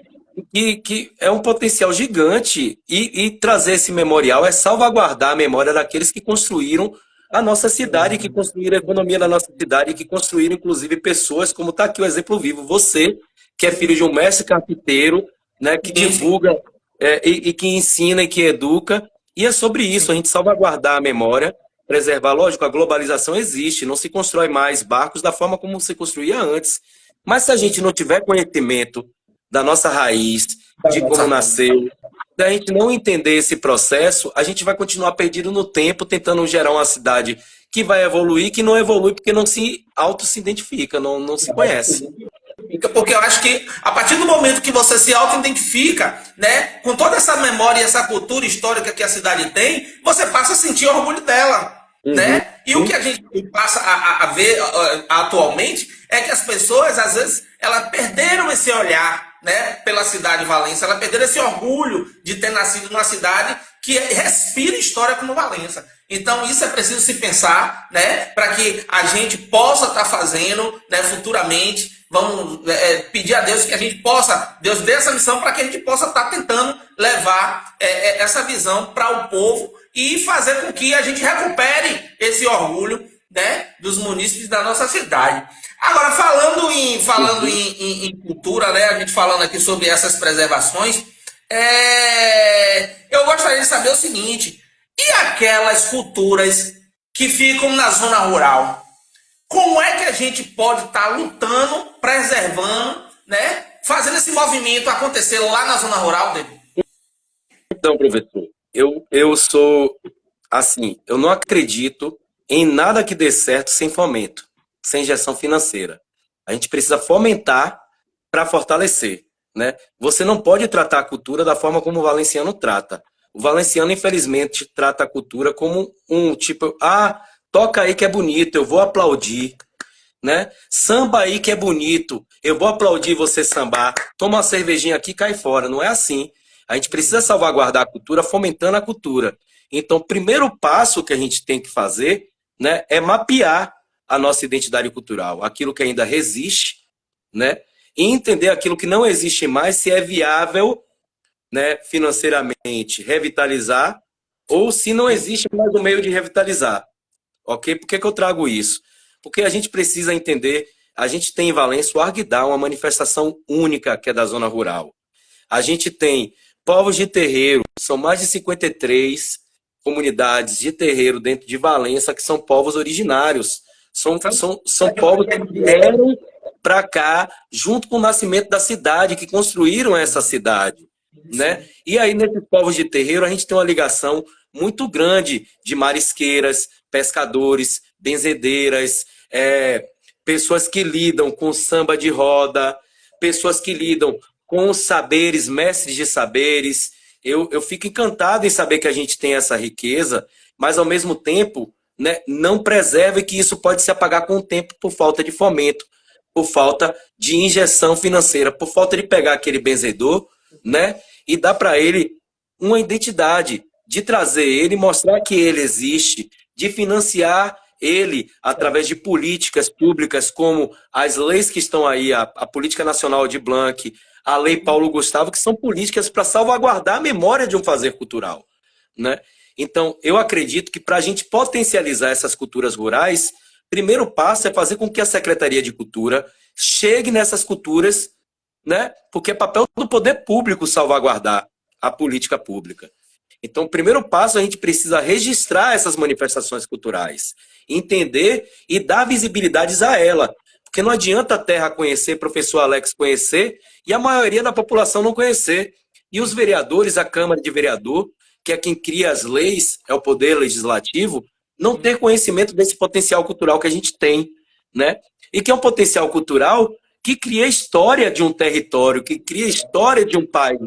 Que é um potencial gigante e trazer esse memorial é salvaguardar a memória daqueles que construíram a nossa cidade, que construíram a economia da nossa cidade, que construíram, inclusive, pessoas, como está aqui o exemplo vivo. Você, que é filho de um mestre carpinteiro, né, que divulga e que ensina e que educa. E é sobre isso, a gente salvaguardar a memória, preservar. Lógico, a globalização existe, não se constrói mais barcos da forma como se construía antes. Mas se a gente não tiver conhecimento da nossa raiz, de como nasceu, da gente não entender esse processo, a gente vai continuar perdido no tempo, tentando gerar uma cidade que vai evoluir, que não evolui porque não se identifica, não se conhece. Porque eu acho que a partir do momento que você se auto-identifica, né, com toda essa memória e essa cultura histórica que a cidade tem, você passa a sentir orgulho dela. Né? E o que a gente passa a ver atualmente é que as pessoas, às vezes, elas perderam esse olhar, né, pela cidade de Valença, elas perderam esse orgulho de ter nascido numa cidade que respira história como Valença. Então, isso é preciso se pensar, né, para que a gente possa estar fazendo, né, futuramente. Vamos pedir a Deus que a gente possa, Deus dê essa missão para que a gente possa estar tentando levar essa visão para o povo e fazer com que a gente recupere esse orgulho, né, dos munícipes da nossa cidade. Agora, falando em cultura, né, a gente falando aqui sobre essas preservações, eu gostaria de saber o seguinte: e aquelas culturas que ficam na zona rural? Como é que a gente pode estar lutando, preservando, né, fazendo esse movimento acontecer lá na zona rural, David? Então, professor, eu sou assim, eu não acredito em nada que dê certo sem fomento, sem injeção financeira. A gente precisa fomentar para fortalecer, né? Você não pode tratar a cultura da forma como o valenciano trata. O valenciano, infelizmente, trata a cultura como um tipo, toca aí que é bonito, eu vou aplaudir, né? Samba aí que é bonito, eu vou aplaudir você sambar. Toma uma cervejinha aqui e cai fora. Não é assim. A gente precisa salvaguardar a cultura, fomentando a cultura. Então, o primeiro passo que a gente tem que fazer, né, é mapear a nossa identidade cultural, aquilo que ainda resiste, né? E entender aquilo que não existe mais, se é viável, né, financeiramente, revitalizar, ou se não existe mais um meio de revitalizar. Ok? Por que que eu trago isso? Porque a gente precisa entender, a gente tem em Valência o Arguidá, uma manifestação única que é da zona rural. A gente tem povos de terreiro, são mais de 53 comunidades de terreiro dentro de Valença que são povos originários. São povos que vieram para cá junto com o nascimento da cidade, que construíram essa cidade, né? E aí, nesses povos de terreiro, a gente tem uma ligação muito grande de marisqueiras, pescadores, benzedeiras, pessoas que lidam com samba de roda, pessoas que lidam com os saberes, mestres de saberes. Eu fico encantado em saber que a gente tem essa riqueza, mas ao mesmo tempo, né, não preserva, e que isso pode se apagar com o tempo por falta de fomento, por falta de injeção financeira, por falta de pegar aquele benzedor, né, e dar para ele uma identidade, de trazer ele, mostrar que ele existe, de financiar ele através de políticas públicas como as leis que estão aí, a Política Nacional de Blanc, a Lei Paulo Gustavo, que são políticas para salvaguardar a memória de um fazer cultural, né? Então, eu acredito que para a gente potencializar essas culturas rurais, primeiro passo é fazer com que a Secretaria de Cultura chegue nessas culturas, né? Porque é papel do poder público salvaguardar a política pública. Então, o primeiro passo, a gente precisa registrar essas manifestações culturais, entender e dar visibilidades a ela. Porque não adianta a terra conhecer, professor Alex conhecer, e a maioria da população não conhecer. E os vereadores, a Câmara de Vereador, que é quem cria as leis, é o poder legislativo, não ter conhecimento desse potencial cultural que a gente tem, né? E que é um potencial cultural que cria a história de um território, que cria a história de um país,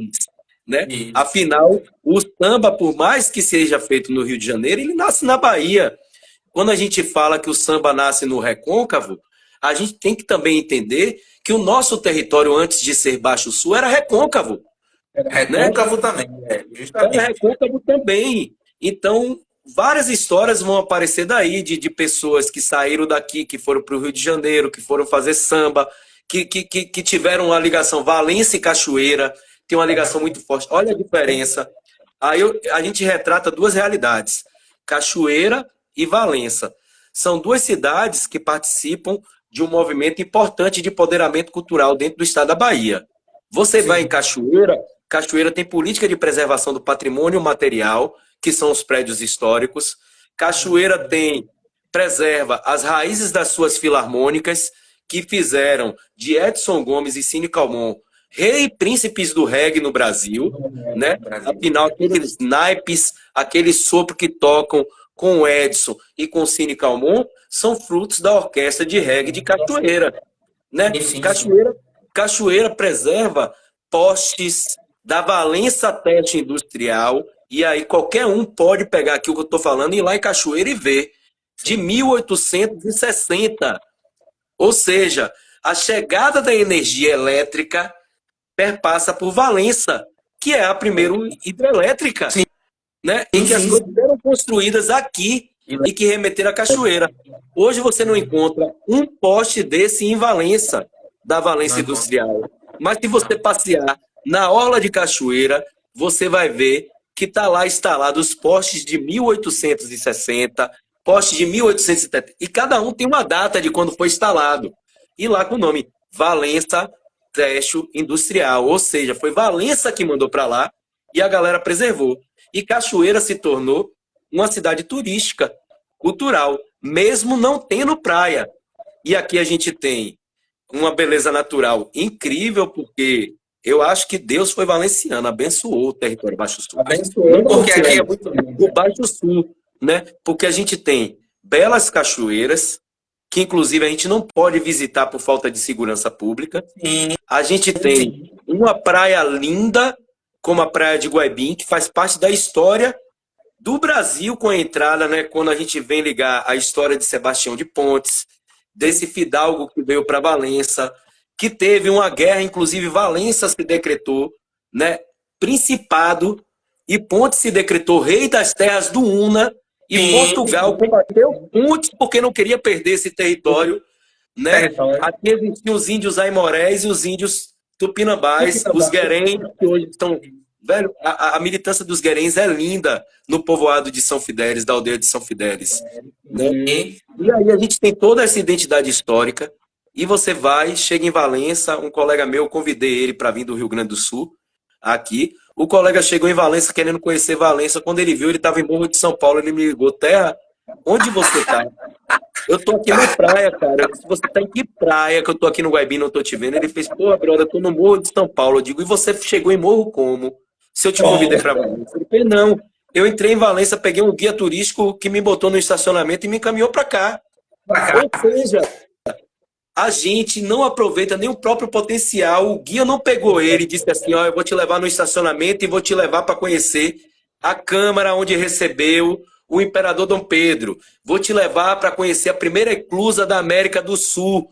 né? Afinal, o samba, por mais que seja feito no Rio de Janeiro, ele nasce na Bahia. Quando a gente fala que o samba nasce no Recôncavo, a gente tem que também entender que o nosso território, antes de ser Baixo Sul, era recôncavo. Recôncavo, né? Também, justamente. Era recôncavo também. Então, várias histórias vão aparecer daí, de pessoas que saíram daqui, que foram para o Rio de Janeiro, que foram fazer samba, que tiveram uma ligação Valência e Cachoeira, tem uma ligação muito forte. Olha a diferença. Aí a gente retrata duas realidades, Cachoeira e Valença. São duas cidades que participam de um movimento importante de empoderamento cultural dentro do estado da Bahia. Você vai em Cachoeira, Cachoeira tem política de preservação do patrimônio material, que são os prédios históricos. Cachoeira preserva as raízes das suas filarmônicas, que fizeram de Edson Gomes e Cine Calmon rei e príncipes do reggae no Brasil, né? Afinal, aqueles naipes, aquele sopro que tocam com o Edson e com o Cine Calmon são frutos da orquestra de reggae de Cachoeira, né? Cachoeira preserva postes da Valença Teste Industrial, e aí qualquer um pode pegar aqui o que eu estou falando e ir lá em Cachoeira e ver, de 1860. Ou seja, a chegada da energia elétrica perpassa por Valença, que é a primeira hidrelétrica, né? Em que as coisas eram construídas aqui e que remeteram à Cachoeira. Hoje você não encontra um poste desse em Valença, da Valença Industrial. Mas se você passear na orla de Cachoeira, você vai ver que está lá instalado os postes de 1860, postes de 1870, e cada um tem uma data de quando foi instalado. E lá com o nome Valença Teste Industrial, ou seja, foi Valença que mandou para lá e a galera preservou. E Cachoeira se tornou uma cidade turística, cultural, mesmo não tendo praia. E aqui a gente tem uma beleza natural incrível, porque eu acho que Deus foi valenciano, abençoou o território Baixo Sul. Abençoou, porque aqui é muito o Baixo Sul, né? Porque a gente tem belas cachoeiras, que inclusive a gente não pode visitar por falta de segurança pública. A gente tem uma praia linda, como a Praia de Guaibim, que faz parte da história do Brasil com a entrada, né? Quando a gente vem ligar a história de Sebastião de Pontes, desse fidalgo que veio para Valença, que teve uma guerra, inclusive Valença se decretou, né? Principado, e Pontes se decretou rei das terras do Una, e Sim. Portugal combateu Pontes porque não queria perder esse território, né? Aqui existiam os índios aimorés e os índios tupinambás, os guerém, que hoje estão... Velho, a militância dos guerens é linda no povoado de São Fidélis, da aldeia de São Fidélis, né? E aí a gente tem toda essa identidade histórica, e você vai, chega em Valença, um colega meu, eu convidei ele para vir do Rio Grande do Sul, aqui. O colega chegou em Valença querendo conhecer Valença. Quando ele viu, ele estava em Morro de São Paulo. Ele me ligou: Terra, onde você tá? Eu tô aqui na praia, cara. Se você tá em que praia que eu tô aqui no Guaibim, não tô te vendo? Ele fez: pô, brother, eu tô no Morro de São Paulo. Eu digo: e você chegou em Morro como? Se eu te convidei para Valença. Ele fez: não. Eu entrei em Valença, peguei um guia turístico que me botou no estacionamento e me encaminhou para cá. Ou seja, a gente não aproveita nem o próprio potencial. O guia não pegou ele e disse assim: ó, eu vou te levar no estacionamento e vou te levar para conhecer a Câmara onde recebeu o imperador Dom Pedro. Vou te levar para conhecer a primeira eclusa da América do Sul,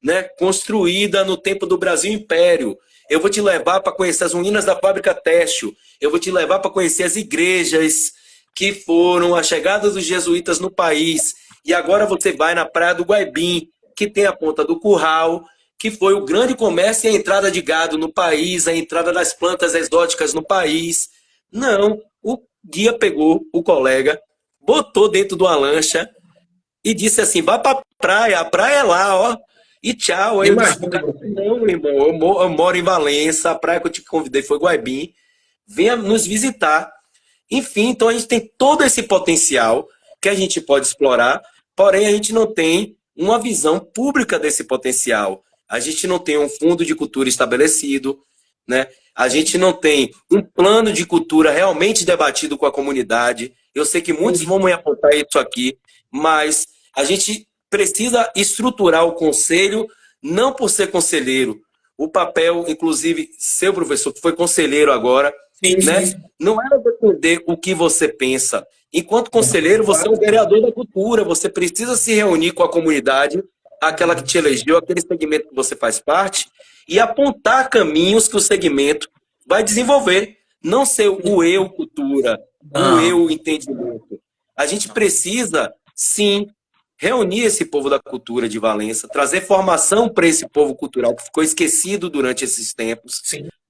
né, construída no tempo do Brasil Império. Eu vou te levar para conhecer as ruínas da fábrica têxtil. Eu vou te levar para conhecer as igrejas que foram a chegada dos jesuítas no país. E agora você vai na Praia do Guaibim, que tem a Ponta do Curral, que foi o grande comércio e a entrada de gado no país, a entrada das plantas exóticas no país. Não, o guia pegou o colega, botou dentro de uma lancha e disse assim: vá para a praia é lá, ó, e tchau. Aí eu disse: não, irmão, eu moro em Valença, a praia que eu te convidei foi Guaibim, venha nos visitar. Enfim, então a gente tem todo esse potencial que a gente pode explorar, porém a gente não tem uma visão pública desse potencial. A gente não tem um fundo de cultura estabelecido, né? A gente não tem um plano de cultura realmente debatido com a comunidade. Eu sei que muitos vão me apontar isso aqui, mas a gente precisa estruturar o conselho, não por ser conselheiro. O papel, inclusive, seu professor, que foi conselheiro agora, né? Não é defender o que você pensa. Enquanto conselheiro, você é um vereador da cultura, você precisa se reunir com a comunidade, aquela que te elegeu, aquele segmento que você faz parte, e apontar caminhos que o segmento vai desenvolver. Não ser o eu cultura, o eu entendimento. A gente precisa, sim, reunir esse povo da cultura de Valença, trazer formação para esse povo cultural que ficou esquecido durante esses tempos,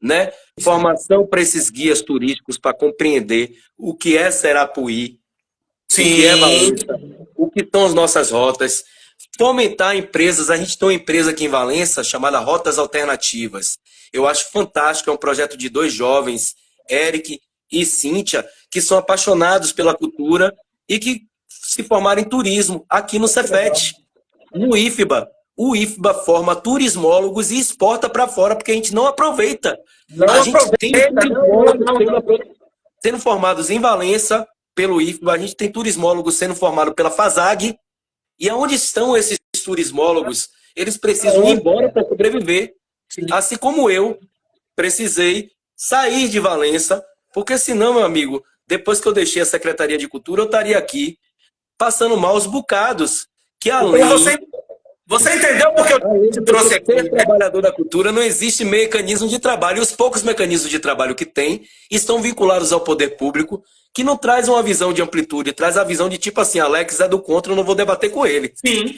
né? Formação para esses guias turísticos para compreender o que é Serapuí, o que é Valença, o que são as nossas rotas, fomentar empresas. A gente tem uma empresa aqui em Valença chamada Rotas Alternativas. Eu acho fantástico, é um projeto de 2 jovens, Eric e Cíntia, que são apaixonados pela cultura e que se formaram em turismo aqui no Cefet, no IFBA. O IFBA forma turismólogos e exporta para fora, porque a gente não aproveita. A gente tem turismólogos sendo formados em Valença pelo IFBA, a gente tem turismólogos sendo formados pela FASAG. E aonde estão esses turismólogos? Eles precisam ir embora para sobreviver. Assim como eu precisei sair de Valença, porque senão, meu amigo, depois que eu deixei a Secretaria de Cultura, eu estaria aqui passando maus bocados. Que além... Você entendeu porque eu te trouxe aqui? Ser trabalhador da cultura, não existe mecanismo de trabalho. E os poucos mecanismos de trabalho que tem estão vinculados ao poder público, que não traz uma visão de amplitude, traz a visão de tipo assim: Alex é do contra, eu não vou debater com ele. Sim,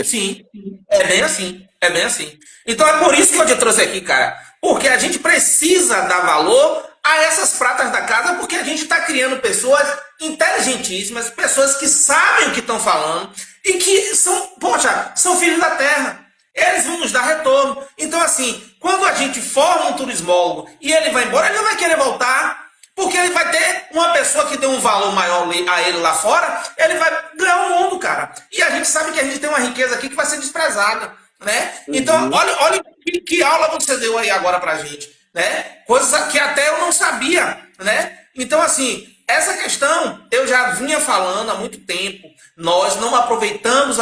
sim. É bem assim. É bem assim. Então é por isso que eu te trouxe aqui, cara. Porque a gente precisa dar valor a essas pratas da casa, porque a gente está criando pessoas inteligentíssimas, pessoas que sabem o que estão falando e que são, poxa, são filhos da terra. Eles vão nos dar retorno. Então, assim, quando a gente forma um turismólogo e ele vai embora, ele não vai querer voltar, porque ele vai ter uma pessoa que dê um valor maior a ele lá fora, ele vai ganhar o mundo, cara. E a gente sabe que a gente tem uma riqueza aqui que vai ser desprezada, né? Então, olha que aula você deu aí agora pra gente, né? Coisas que até eu não sabia, né? Então, assim, essa questão eu já vinha falando há muito tempo. Nós não aproveitamos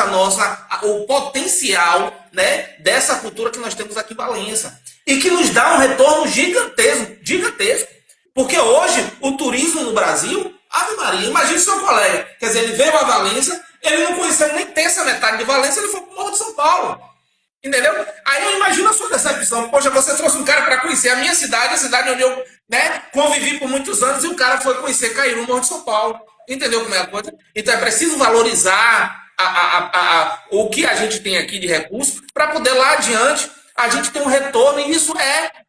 o potencial, né, dessa cultura que nós temos aqui em Valença. E que nos dá um retorno gigantesco, gigantesco. Porque hoje o turismo no Brasil, Ave Maria, imagine seu colega. Quer dizer, ele veio a Valença, ele não conheceu nem terça metade de Valença, ele foi para o Morro de São Paulo. Entendeu? Aí eu imagino a sua decepção. Poxa, você trouxe um cara para conhecer a minha cidade, a cidade onde eu, né, convivi por muitos anos, e o cara foi conhecer Cairu, Morro de São Paulo. Entendeu como é a coisa? Então é preciso valorizar o que a gente tem aqui de recurso para poder lá adiante a gente ter um retorno, e isso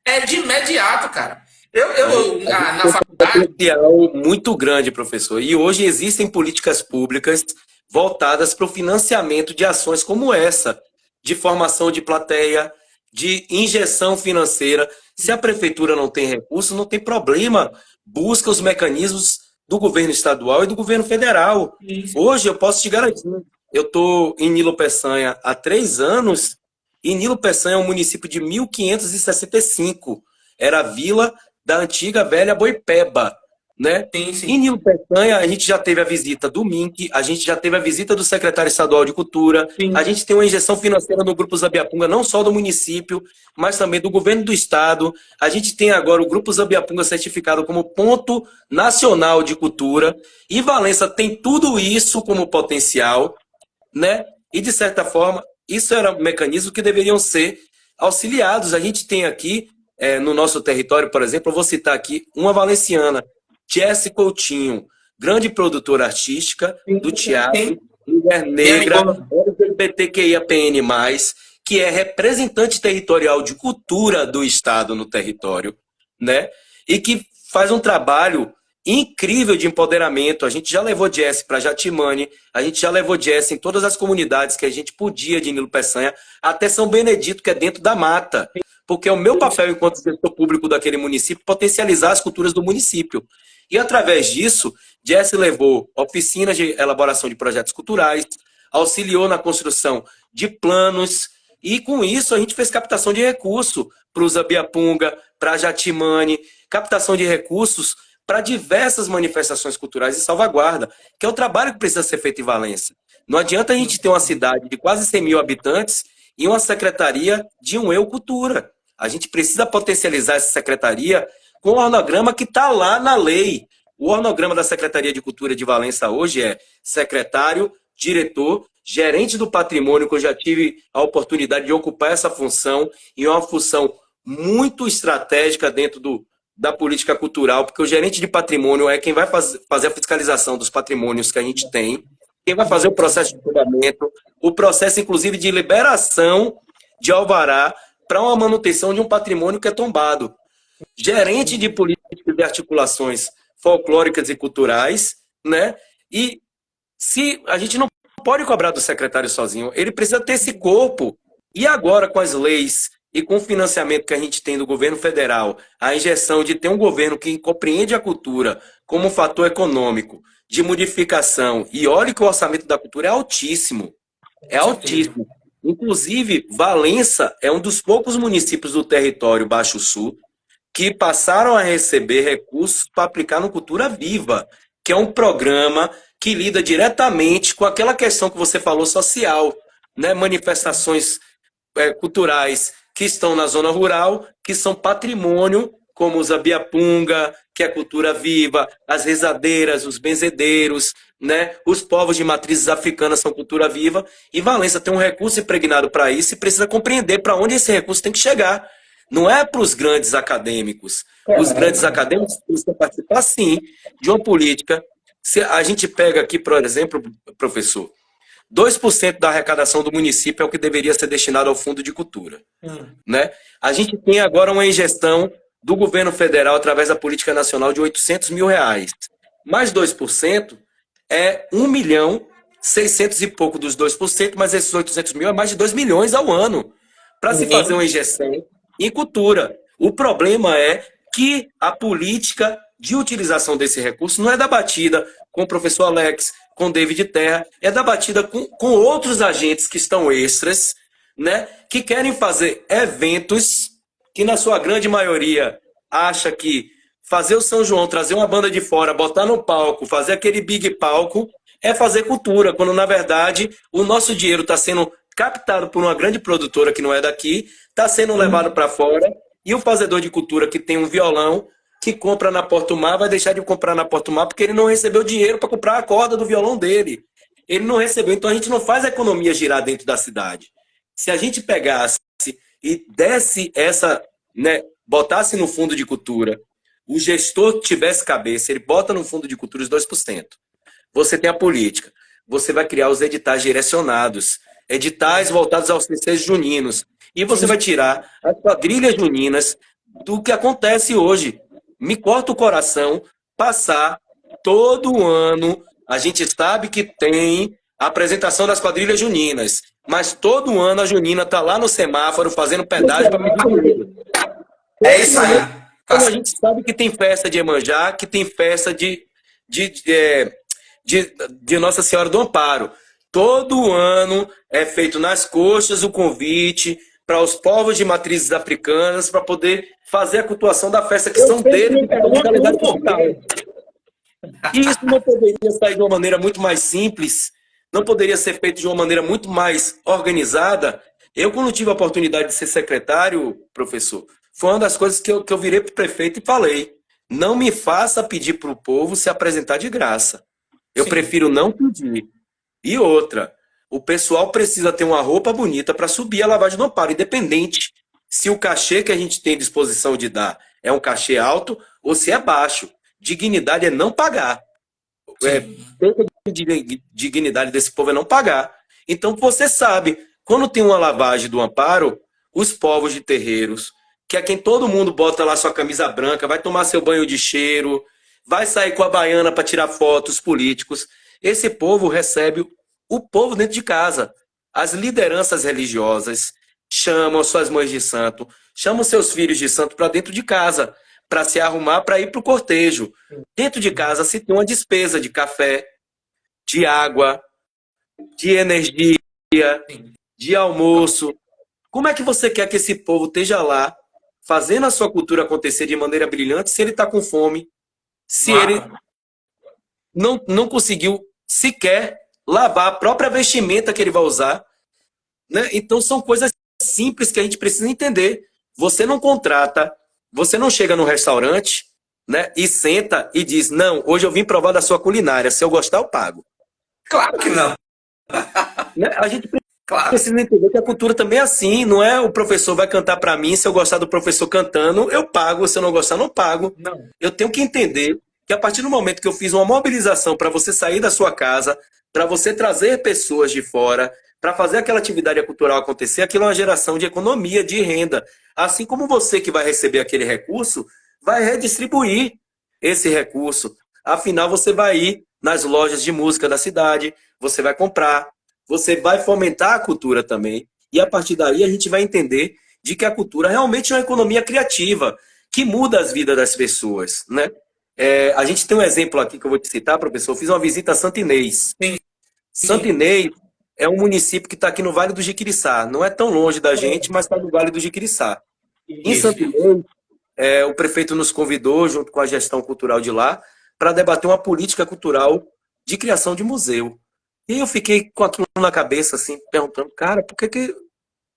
é de imediato, cara. Na faculdade. Um potencial muito grande, professor. E hoje existem políticas públicas voltadas para o financiamento de ações como essa, de formação de plateia, de injeção financeira. Se a prefeitura não tem recurso, não tem problema. Busca os mecanismos do governo estadual e do governo federal. Isso. Hoje eu posso te garantir. Eu estou em Nilo Peçanha há 3 anos, e Nilo Peçanha é um município de 1565. Era a vila da antiga velha Boipeba, né? Sim. Em Nilo Peçanha, a gente já teve a visita do MINC, a gente já teve a visita do secretário estadual de Cultura, Sim. a gente tem uma injeção financeira no Grupo Zabiapunga, não só do município, mas também do governo do estado. A gente tem agora o Grupo Zabiapunga certificado como ponto nacional de cultura, e Valença tem tudo isso como potencial, né? E, de certa forma, isso era um mecanismo que deveriam ser auxiliados. A gente tem aqui, no nosso território, por exemplo, eu vou citar aqui uma valenciana, Jessie Coutinho, grande produtora artística do teatro, mulher negra, LGBTQIAPN+, que é representante territorial de cultura do estado no território, né? E que faz um trabalho incrível de empoderamento. A gente já levou Jessie para Jatimane, a gente já levou Jessie em todas as comunidades que a gente podia de Nilo Peçanha, até São Benedito, que é dentro da mata. Porque é o meu papel enquanto gestor público daquele município potencializar as culturas do município. E através disso, Jessie levou oficinas de elaboração de projetos culturais, auxiliou na construção de planos, e com isso a gente fez captação de recursos para o Zabiapunga, para Jatimane, captação de recursos para diversas manifestações culturais e salvaguarda, que é o trabalho que precisa ser feito em Valença. Não adianta a gente ter uma cidade de quase 100 mil habitantes e uma secretaria de um Eu Cultura. A gente precisa potencializar essa secretaria com o organograma que está lá na lei. O organograma da Secretaria de Cultura de Valença hoje é secretário, diretor, gerente do patrimônio, que eu já tive a oportunidade de ocupar essa função, e é uma função muito estratégica dentro da política cultural, porque o gerente de patrimônio é quem vai fazer a fiscalização dos patrimônios que a gente tem, quem vai fazer o processo de julgamento, o processo, inclusive, de liberação de alvará para uma manutenção de um patrimônio que é tombado. Gerente de políticas de articulações folclóricas e culturais, né? E se a gente não pode cobrar do secretário sozinho, ele precisa ter esse corpo. E agora, com as leis e com o financiamento que a gente tem do governo federal, a injeção de ter um governo que compreende a cultura como um fator econômico de modificação, e olhe que o orçamento da cultura é altíssimo. É altíssimo. Inclusive, Valença é um dos poucos municípios do território Baixo Sul que passaram a receber recursos para aplicar no Cultura Viva, que é um programa que lida diretamente com aquela questão que você falou social, né? Manifestações culturais que estão na zona rural, que são patrimônio, como o Zabiapunga, que é cultura viva, as rezadeiras, os benzedeiros, né? Os povos de matrizes africanas são cultura viva, e Valença tem um recurso impregnado para isso e precisa compreender para onde esse recurso tem que chegar. Não é para os grandes acadêmicos. Os grandes acadêmicos precisam participar, sim, de uma política. Se a gente pega aqui, por exemplo, professor, 2% da arrecadação do município é o que deveria ser destinado ao Fundo de Cultura. Né? A gente tem agora uma injeção do governo federal através da Política Nacional de R$800 mil. Mais 2% é 1.600.000 e pouco dos 2%, mas esses 800 mil é mais de 2 milhões ao ano para se fazer uma injeção em cultura. O problema é que a política de utilização desse recurso não é debatida com o professor Alex, com o David Terra, é debatida com outros agentes que estão extras, né, que querem fazer eventos que, na sua grande maioria, acha que fazer o São João, trazer uma banda de fora, botar no palco, fazer aquele big palco, é fazer cultura, quando, na verdade, o nosso dinheiro está sendo captado por uma grande produtora que não é daqui, está sendo levado para fora, e o fazedor de cultura que tem um violão que compra na Porto Mar vai deixar de comprar na Porto Mar porque ele não recebeu dinheiro para comprar a corda do violão dele. Ele não recebeu, então a gente não faz a economia girar dentro da cidade. Se a gente pegasse e desse essa, né, botasse no fundo de cultura, o gestor tivesse cabeça, ele bota no fundo de cultura os 2%. Você tem a política, você vai criar os editais direcionados, editais voltados aos festejos juninos, e você vai tirar as quadrilhas juninas do que acontece hoje. Me corta o coração passar todo ano, a gente sabe que tem a apresentação das quadrilhas juninas, mas todo ano a junina tá lá no semáforo fazendo pedágio para medir. É isso aí. Como a gente sabe que tem festa de Iemanjá, que tem festa de Nossa Senhora do Amparo. Todo ano é feito nas coxas o convite para os povos de matrizes africanas para poder fazer a cultuação da festa que são deles e da calendário cultural. E isso não poderia sair de uma maneira muito mais simples, não poderia ser feito de uma maneira muito mais organizada. Eu, quando tive a oportunidade de ser secretário, professor, foi uma das coisas que eu virei para o prefeito e falei: não me faça pedir para o povo se apresentar de graça. Eu prefiro não pedir. E outra, o pessoal precisa ter uma roupa bonita para subir a lavagem do Amparo, independente se o cachê que a gente tem disposição de dar é um cachê alto ou se é baixo. Dignidade é não pagar. Dignidade desse povo é não pagar. Então você sabe, quando tem uma lavagem do Amparo, os povos de terreiros, que é quem todo mundo bota lá sua camisa branca, vai tomar seu banho de cheiro, vai sair com a baiana para tirar fotos políticos. Esse povo recebe o povo dentro de casa. As lideranças religiosas chamam suas mães de santo, chamam seus filhos de santo para dentro de casa, para se arrumar para ir para o cortejo. Dentro de casa se tem uma despesa de café, de água, de energia, de almoço. Como é que você quer que esse povo esteja lá, fazendo a sua cultura acontecer de maneira brilhante, se ele está com fome, se ele não conseguiu sequer lavar a própria vestimenta que ele vai usar, né? Então são coisas simples que a gente precisa entender. Você não contrata, você não chega no restaurante, né, e senta e diz: não, hoje eu vim provar da sua culinária, se eu gostar eu pago. Claro que não. Né? A gente precisa entender que a cultura também é assim, não é o professor vai cantar para mim, se eu gostar do professor cantando, eu pago, se eu não gostar, não pago. Não. Eu tenho que entender que a partir do momento que eu fiz uma mobilização para você sair da sua casa, para você trazer pessoas de fora, para fazer aquela atividade cultural acontecer, aquilo é uma geração de economia, de renda. Assim como você que vai receber aquele recurso, vai redistribuir esse recurso. Afinal, você vai ir nas lojas de música da cidade, você vai comprar, você vai fomentar a cultura também. E a partir daí a gente vai entender de que a cultura realmente é uma economia criativa, que muda as vidas das pessoas, né? A gente tem um exemplo aqui que eu vou te citar, professor. Eu fiz uma visita a Santo Inês. Sim. Santo Inês é um município que está aqui no Vale do Jiquiriçá. Não é tão longe da gente, mas está no Vale do Jiquiriçá. Em Santo Inês, o prefeito nos convidou, junto com a gestão cultural de lá, para debater uma política cultural de criação de museu. E eu fiquei com aquilo na cabeça, assim, perguntando: cara,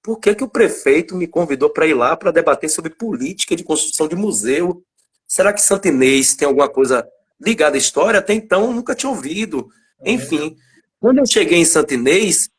por que o prefeito me convidou para ir lá para debater sobre política de construção de museu? Será que Santo Inês tem alguma coisa ligada à história? Até então, nunca tinha ouvido. Enfim, quando eu cheguei em Santo Inês,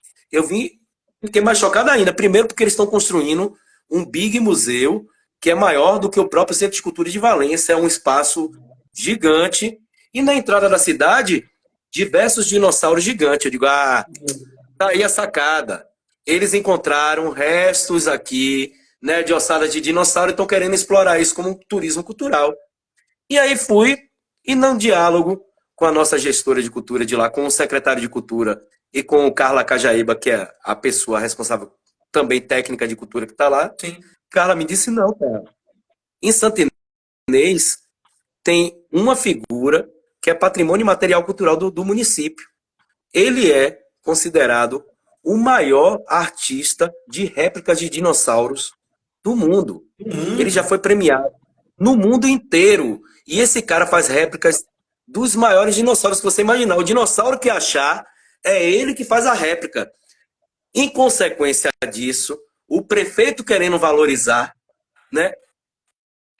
fiquei mais chocado ainda. Primeiro porque eles estão construindo um big museu que é maior do que o próprio Centro de Cultura de Valência. É um espaço gigante. E na entrada da cidade, diversos dinossauros gigantes. Eu digo: tá aí a sacada. Eles encontraram restos aqui, né, de ossadas de dinossauro, e estão querendo explorar isso como um turismo cultural. E aí fui, e num diálogo com a nossa gestora de cultura de lá, com o secretário de cultura e com o Carla Cajaíba, que é a pessoa responsável também técnica de cultura que está lá. Sim. Carla me disse: não, cara, em Santo Inês tem uma figura que é patrimônio material cultural do município. Ele é considerado o maior artista de réplicas de dinossauros do mundo. Ele já foi premiado no mundo inteiro. E esse cara faz réplicas dos maiores dinossauros que você imaginar. O dinossauro que achar, é ele que faz a réplica. Em consequência disso, o prefeito querendo valorizar, né,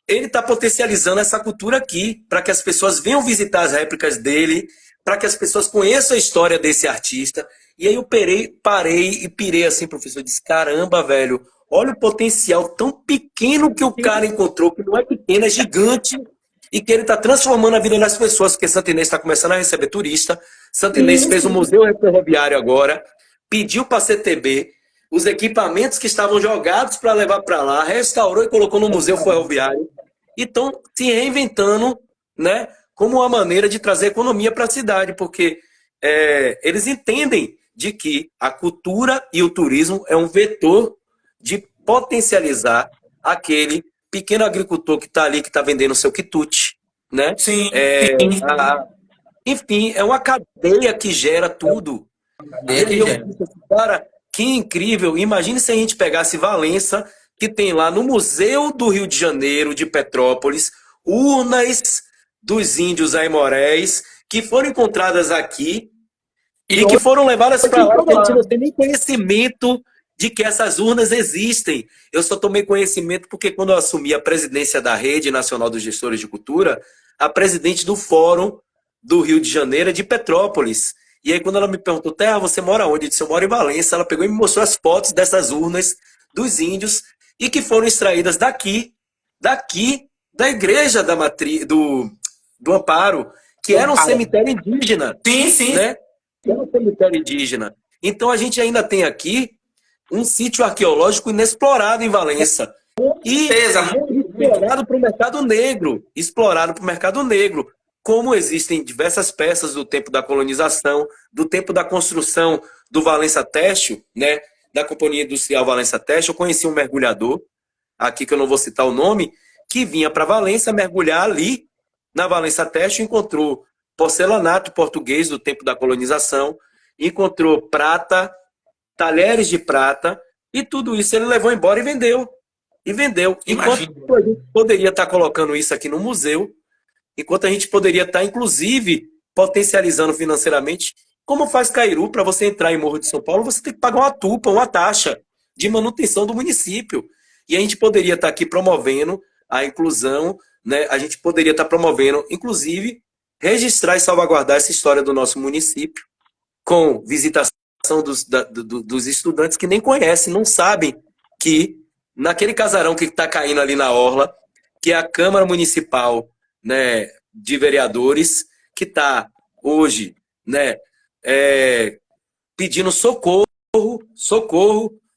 ele está potencializando essa cultura aqui, para que as pessoas venham visitar as réplicas dele, para que as pessoas conheçam a história desse artista. E aí eu parei e pirei assim, professor, eu disse, caramba, velho, olha o potencial tão pequeno que o cara encontrou, que não é pequeno, é gigante, e que ele está transformando a vida das pessoas, porque Santa Inês está começando a receber turista. Santa Inês fez um museu ferroviário agora, pediu para a CTB os equipamentos que estavam jogados para levar para lá, restaurou e colocou no museu ferroviário, e estão se reinventando, né, como uma maneira de trazer economia para a cidade, porque eles entendem de que a cultura e o turismo é um vetor de potencializar aquele pequeno agricultor que está ali, que está vendendo seu quitute, né? Sim, Enfim, é uma cadeia que gera tudo. E aí eu disse assim, cara, que incrível. Imagine se a gente pegasse Valença, que tem lá no Museu do Rio de Janeiro, de Petrópolis, urnas dos índios aimorés, que foram encontradas aqui e que foram levadas para lá, que a gente não tem nem conhecimento de que essas urnas existem. Eu só tomei conhecimento porque quando eu assumi a presidência da Rede Nacional dos Gestores de Cultura, a presidente do Fórum do Rio de Janeiro é de Petrópolis. E aí quando ela me perguntou, Terra, você mora onde? Eu disse, eu moro em Valença. Ela pegou e me mostrou as fotos dessas urnas dos índios e que foram extraídas daqui, da igreja do Amparo, que era um cemitério indígena. sim, sim. Né? Que era um cemitério indígena. Então a gente ainda tem aqui um sítio arqueológico inexplorado em Valença. E explorado para o mercado negro. Explorado para o mercado negro. Como existem diversas peças do tempo da colonização, do tempo da construção do Valença Têxtil, né, da Companhia Industrial Valença Têxtil. Eu conheci um mergulhador, aqui que eu não vou citar o nome, que vinha para Valença mergulhar ali, na Valença Têxtil, encontrou porcelanato português do tempo da colonização, encontrou prata, talheres de prata, e tudo isso ele levou embora e vendeu. E vendeu. Enquanto a gente poderia estar colocando isso aqui no museu, enquanto a gente poderia estar, inclusive, potencializando financeiramente, como faz Cairu, para você entrar em Morro de São Paulo, você tem que pagar uma tupa, uma taxa de manutenção do município. E a gente poderia estar aqui promovendo a inclusão, né? A gente poderia estar promovendo, inclusive, registrar e salvaguardar essa história do nosso município, com visitação dos estudantes que nem conhecem, não sabem que naquele casarão que está caindo ali na orla, que é a Câmara Municipal, né, de Vereadores, que está hoje, né, pedindo socorro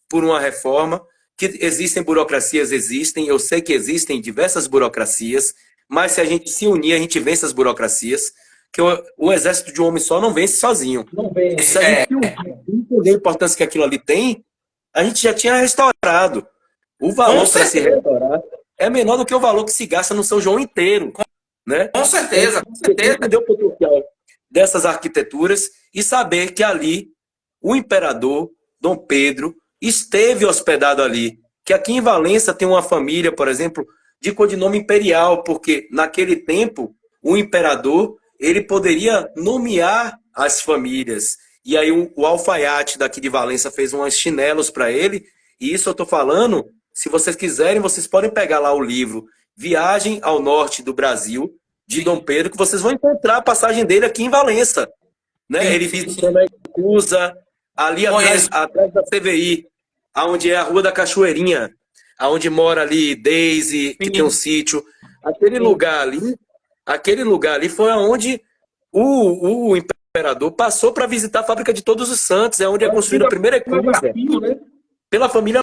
por uma reforma, que existem burocracias, eu sei que existem diversas burocracias, mas se a gente se unir, a gente vence as burocracias, que o exército de um homem só não vence sozinho. Não vence. Se a gente se unir, entender a importância que aquilo ali tem, a gente já tinha restaurado. O valor para se restaurar é menor do que o valor que se gasta no São João inteiro. Né? Com certeza, com certeza. Entender o potencial dessas arquiteturas e saber que ali o imperador Dom Pedro esteve hospedado ali. Que aqui em Valença tem uma família, por exemplo, de codinome imperial, porque naquele tempo o imperador ele poderia nomear as famílias. E aí o alfaiate daqui de Valença fez uns chinelos para ele. E isso eu estou falando, se vocês quiserem, vocês podem pegar lá o livro Viagem ao Norte do Brasil, de Dom Pedro, que vocês vão encontrar a passagem dele aqui em Valença. Né? Ele visitando a Escusa, ali atrás da CVI, onde é a Rua da Cachoeirinha, onde mora ali Daisy, que tem um sítio. Aquele lugar ali foi onde o imperador passou para visitar a Fábrica de Todos os Santos, é onde é construída a primeira eclúzia, né? Pela família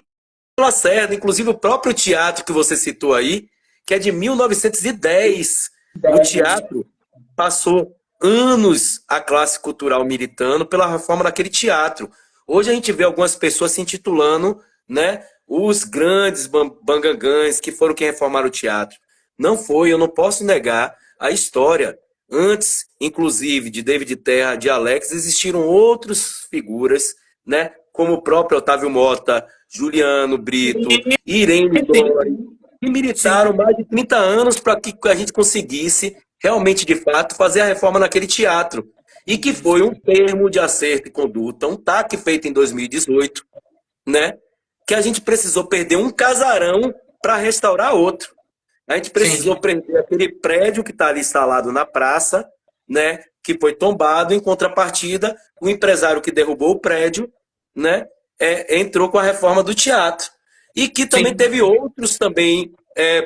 Lacerda, inclusive o próprio teatro que você citou aí, que é de 1910. O teatro passou anos a classe cultural militando pela reforma daquele teatro. Hoje a gente vê algumas pessoas se intitulando, né, os grandes bangangãs que foram quem reformaram o teatro. Não foi, eu não posso negar a história. Antes, inclusive, de David Terra, de Alex, existiram outras figuras, né, como o próprio Otávio Mota, Juliano Brito, Irene Dori, que militaram mais de 30 anos para que a gente conseguisse realmente, de fato, fazer a reforma naquele teatro. E que foi um termo de acerto e conduta, um TAC feito em 2018, né? Que a gente precisou perder um casarão para restaurar outro. A gente Sim. precisou prender aquele prédio que está ali instalado na praça, né, que foi tombado. Em contrapartida, o empresário que derrubou o prédio, né, entrou com a reforma do teatro. E que também Sim. teve outros também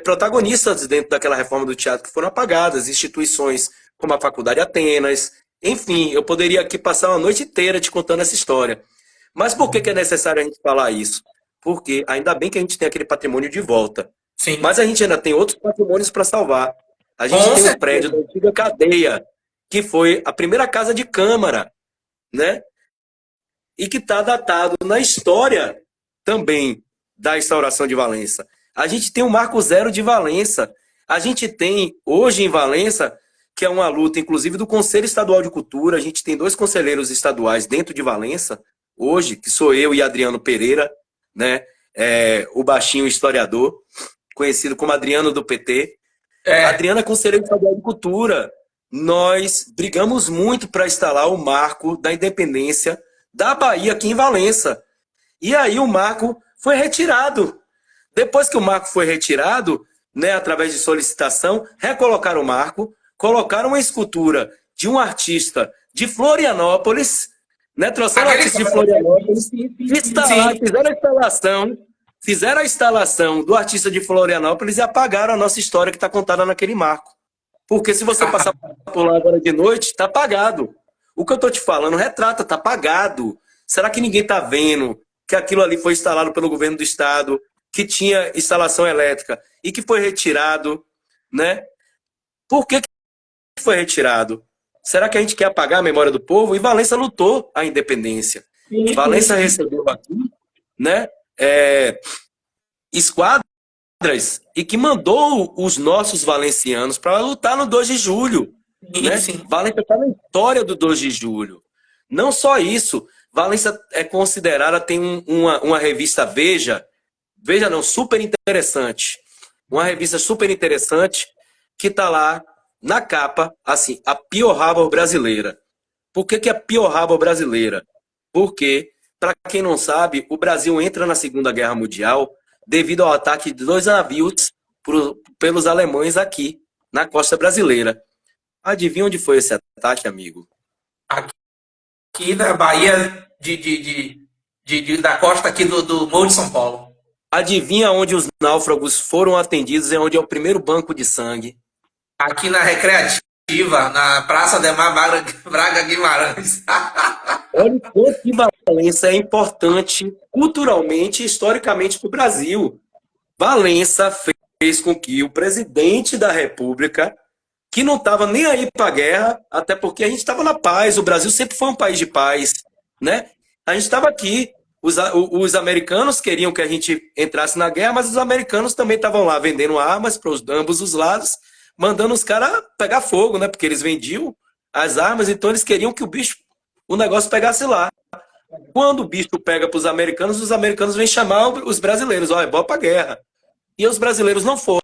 protagonistas dentro daquela reforma do teatro que foram apagadas, instituições como a Faculdade Atenas, enfim, eu poderia aqui passar uma noite inteira te contando essa história. Mas por que que é necessário a gente falar isso? Porque ainda bem que a gente tem aquele patrimônio de volta. Sim. Mas a gente ainda tem outros patrimônios para salvar. A gente Com tem o prédio certeza. da antiga cadeia, que foi a primeira casa de câmara, né? E que está datado na história também da instauração de Valença. A gente tem o Marco Zero de Valença. A gente tem hoje em Valença, que é uma luta, inclusive, do Conselho Estadual de Cultura. A gente tem 2 conselheiros estaduais dentro de Valença, hoje, que sou eu e Adriano Pereira, né? O baixinho historiador, conhecido como Adriano do PT. É. Adriano é conselheiro estadual de cultura. Nós brigamos muito para instalar o marco da independência da Bahia aqui em Valença. E aí o marco foi retirado. Depois que o marco foi retirado, né, através de solicitação, recolocaram o marco, colocaram uma escultura de um artista de Florianópolis, né, trouxeram o Aquele. artista de Florianópolis, Sim. fizeram a instalação do artista de Florianópolis e apagaram a nossa história que está contada naquele marco. Porque se você passar por lá agora de noite, está apagado. O que eu estou te falando retrata, está apagado. Será que ninguém está vendo que aquilo ali foi instalado pelo governo do estado, que tinha instalação elétrica e que foi retirado, né? Por que foi retirado? Será que a gente quer apagar a memória do povo? E Valença lutou a independência. Valença recebeu aqui, né, esquadras e que mandou os nossos valencianos para lutar no 2 de julho. Sim, Né? sim. Valença está na história do 2 de julho. Não só isso, Valença é considerada, tem uma revista Veja não, super interessante. Uma revista super interessante que está lá na capa, assim, a Pearl Harbor brasileira. Por que a Pearl Harbor brasileira? Porque, para quem não sabe, o Brasil entra na Segunda Guerra Mundial devido ao ataque de 2 navios pelos alemães aqui, na costa brasileira. Adivinha onde foi esse ataque, amigo? Aqui da Bahia, da costa aqui do Morro de São Paulo. Adivinha onde os náufragos foram atendidos e onde é o primeiro banco de sangue? Aqui na Recreativa, na Praça Demar Braga Guimarães. Olha o quanto que Valença é importante culturalmente e historicamente para o Brasil. Valença fez com que o presidente da República, que não estava nem aí para a guerra, até porque a gente estava na paz, o Brasil sempre foi um país de paz, né? A gente estava aqui, os americanos queriam que a gente entrasse na guerra, mas os americanos também estavam lá vendendo armas para ambos os lados, mandando os caras pegar fogo, né? Porque eles vendiam as armas, então eles queriam que o negócio pegasse lá. Quando o bicho pega para os americanos vêm chamar os brasileiros, olha, bora para guerra. E os brasileiros não foram.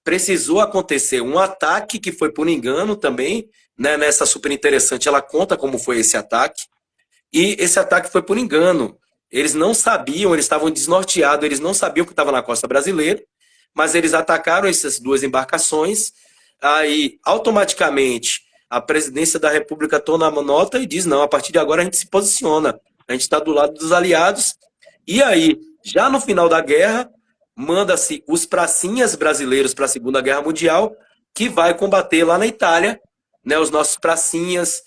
Precisou acontecer um ataque que foi por engano também, né? Nessa super interessante, ela conta como foi esse ataque. E esse ataque foi por engano. Eles não sabiam, eles estavam desnorteados, eles não sabiam que estava na costa brasileira, mas eles atacaram essas 2 embarcações. Aí, automaticamente, a presidência da República toma a nota e diz, não, a partir de agora a gente se posiciona. A gente está do lado dos aliados. E aí, já no final da guerra, manda-se os pracinhas brasileiros para a Segunda Guerra Mundial, que vai combater lá na Itália, né, os nossos pracinhas,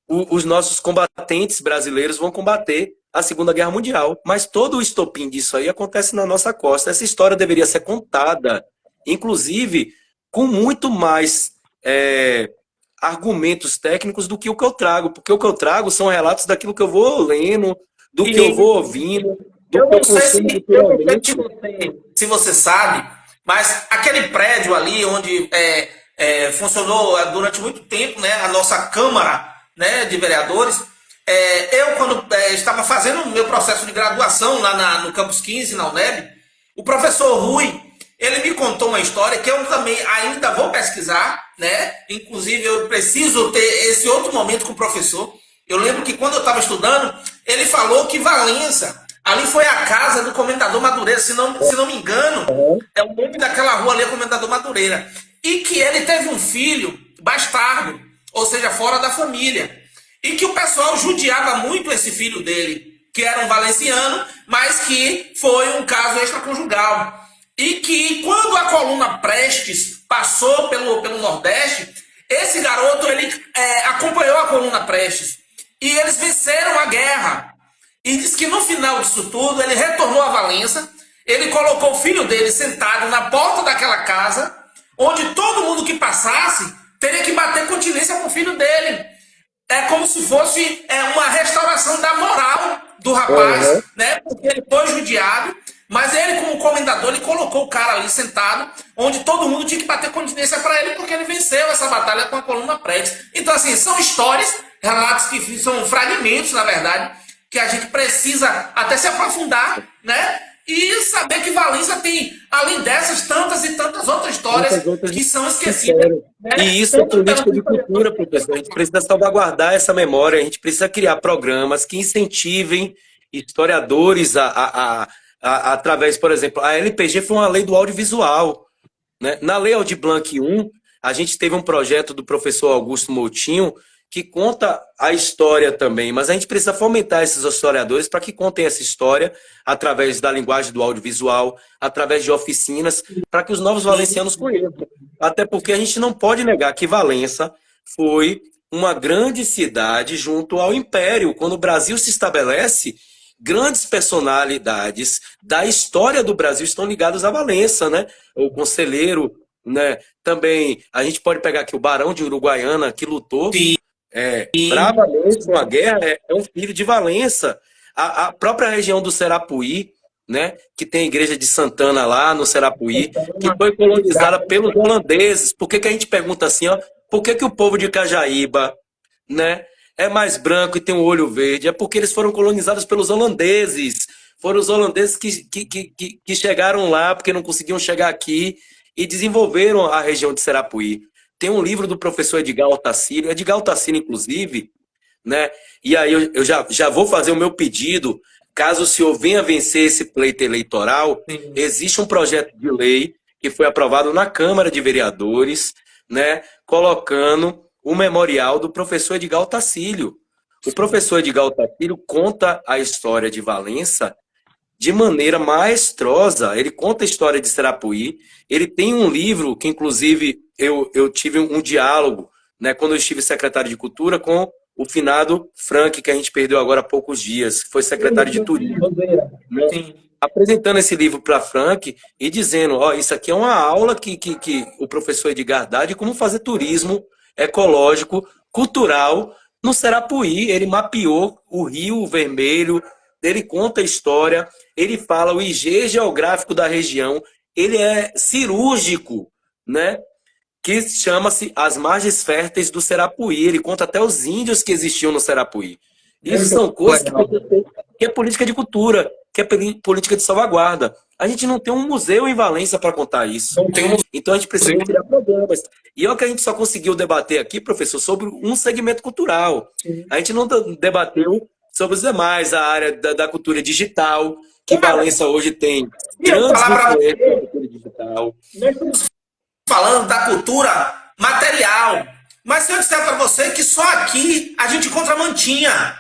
os nossos combatentes brasileiros vão combater a Segunda Guerra Mundial. Mas todo o estopim disso aí acontece na nossa costa. Essa história deveria ser contada, inclusive, com muito mais argumentos técnicos do que o que eu trago, porque o que eu trago são relatos daquilo que eu vou lendo, do que eu vou ouvindo, do que eu consumo culturalmente. Se você sabe, mas aquele prédio ali onde funcionou durante muito tempo, né, a nossa Câmara, né, de Vereadores, eu quando estava fazendo o meu processo de graduação lá no Campus 15, na UNEB, o professor Rui, ele me contou uma história que eu também ainda vou pesquisar, né? Inclusive eu preciso ter esse outro momento com o professor. Eu lembro que quando eu estava estudando, ele falou que Valença Ali foi a casa do Comendador Madureira, se não me engano, é o nome daquela rua ali, é Comendador Madureira. E que ele teve um filho bastardo, ou seja, fora da família. E que o pessoal judiava muito esse filho dele, que era um valenciano, mas que foi um caso extraconjugal. E que quando a coluna Prestes passou pelo Nordeste, esse garoto ele acompanhou a coluna Prestes. E eles venceram a guerra. E diz que no final disso tudo, ele retornou a Valença, ele colocou o filho dele sentado na porta daquela casa, onde todo mundo que passasse teria que bater continência com o filho dele. É como se fosse uma restauração da moral do rapaz, né? Porque ele foi judiado, mas ele, como comendador, ele colocou o cara ali sentado, onde todo mundo tinha que bater continência para ele, porque ele venceu essa batalha com a coluna Prestes. Então, assim, são histórias, relatos que são fragmentos, na verdade, que a gente precisa até se aprofundar, né? E saber que Valença tem, além dessas, tantas e tantas outras histórias que são esquecidas. Né? E isso é política de cultura, professor. A gente precisa salvaguardar essa memória, a gente precisa criar programas que incentivem historiadores através, por exemplo, a LPG foi uma lei do audiovisual. Né? Na Lei Aldir Blanc I, a gente teve um projeto do professor Augusto Moutinho que conta a história também, mas a gente precisa fomentar esses historiadores para que contem essa história através da linguagem do audiovisual, através de oficinas, para que os novos valencianos conheçam. Até porque a gente não pode negar que Valença foi uma grande cidade junto ao Império. Quando o Brasil se estabelece, grandes personalidades da história do Brasil estão ligadas a Valença, né? O conselheiro, né? Também a gente pode pegar aqui o Barão de Uruguaiana, que lutou bravamente com a guerra, é um filho de Valença. A própria região do Serapuí, né? Que tem a igreja de Santana lá no Serapuí, que foi colonizada pelos holandeses. Por que que a gente pergunta assim, ó? Por que que o povo de Cajaíba, né? É mais branco e tem um olho verde? É porque eles foram colonizados pelos holandeses. Foram os holandeses que chegaram lá porque não conseguiam chegar aqui e desenvolveram a região de Serapuí. Tem um livro do professor Edgar Altacílio, inclusive, né? E aí eu já vou fazer o meu pedido, caso o senhor venha vencer esse pleito eleitoral, existe um projeto de lei que foi aprovado na Câmara de Vereadores, né? Colocando o memorial do professor Edgar Altacílio. O professor Edgar Altacílio conta a história de Valença de maneira maestrosa. Ele conta a história de Serapuí. Ele tem um livro que, inclusive, eu tive um diálogo, né, quando eu estive secretário de Cultura, com o finado Frank, que a gente perdeu agora há poucos dias, que foi secretário de Turismo. Né, apresentando esse livro para Frank e dizendo, ó, isso aqui é uma aula que o professor Edgar dá de como fazer turismo ecológico, cultural, no Serapuí. Ele mapeou o Rio Vermelho, ele conta a história, ele fala o IG geográfico da região, ele é cirúrgico, né? Que chama-se As Margens Férteis do Serapuí. Ele conta até os índios que existiam no Serapuí. Isso são coisas que é política de cultura, que é política de salvaguarda. A gente não tem um museu em Valência para contar isso. Então a gente precisa criar programas. E é o que a gente só conseguiu debater aqui, professor, sobre um segmento cultural. A gente não debateu sobre os demais, a área da cultura digital, que Valença hoje tem grandes influências da cultura digital. Falando da cultura material. Mas se eu disser para você que só aqui a gente encontra mantinha.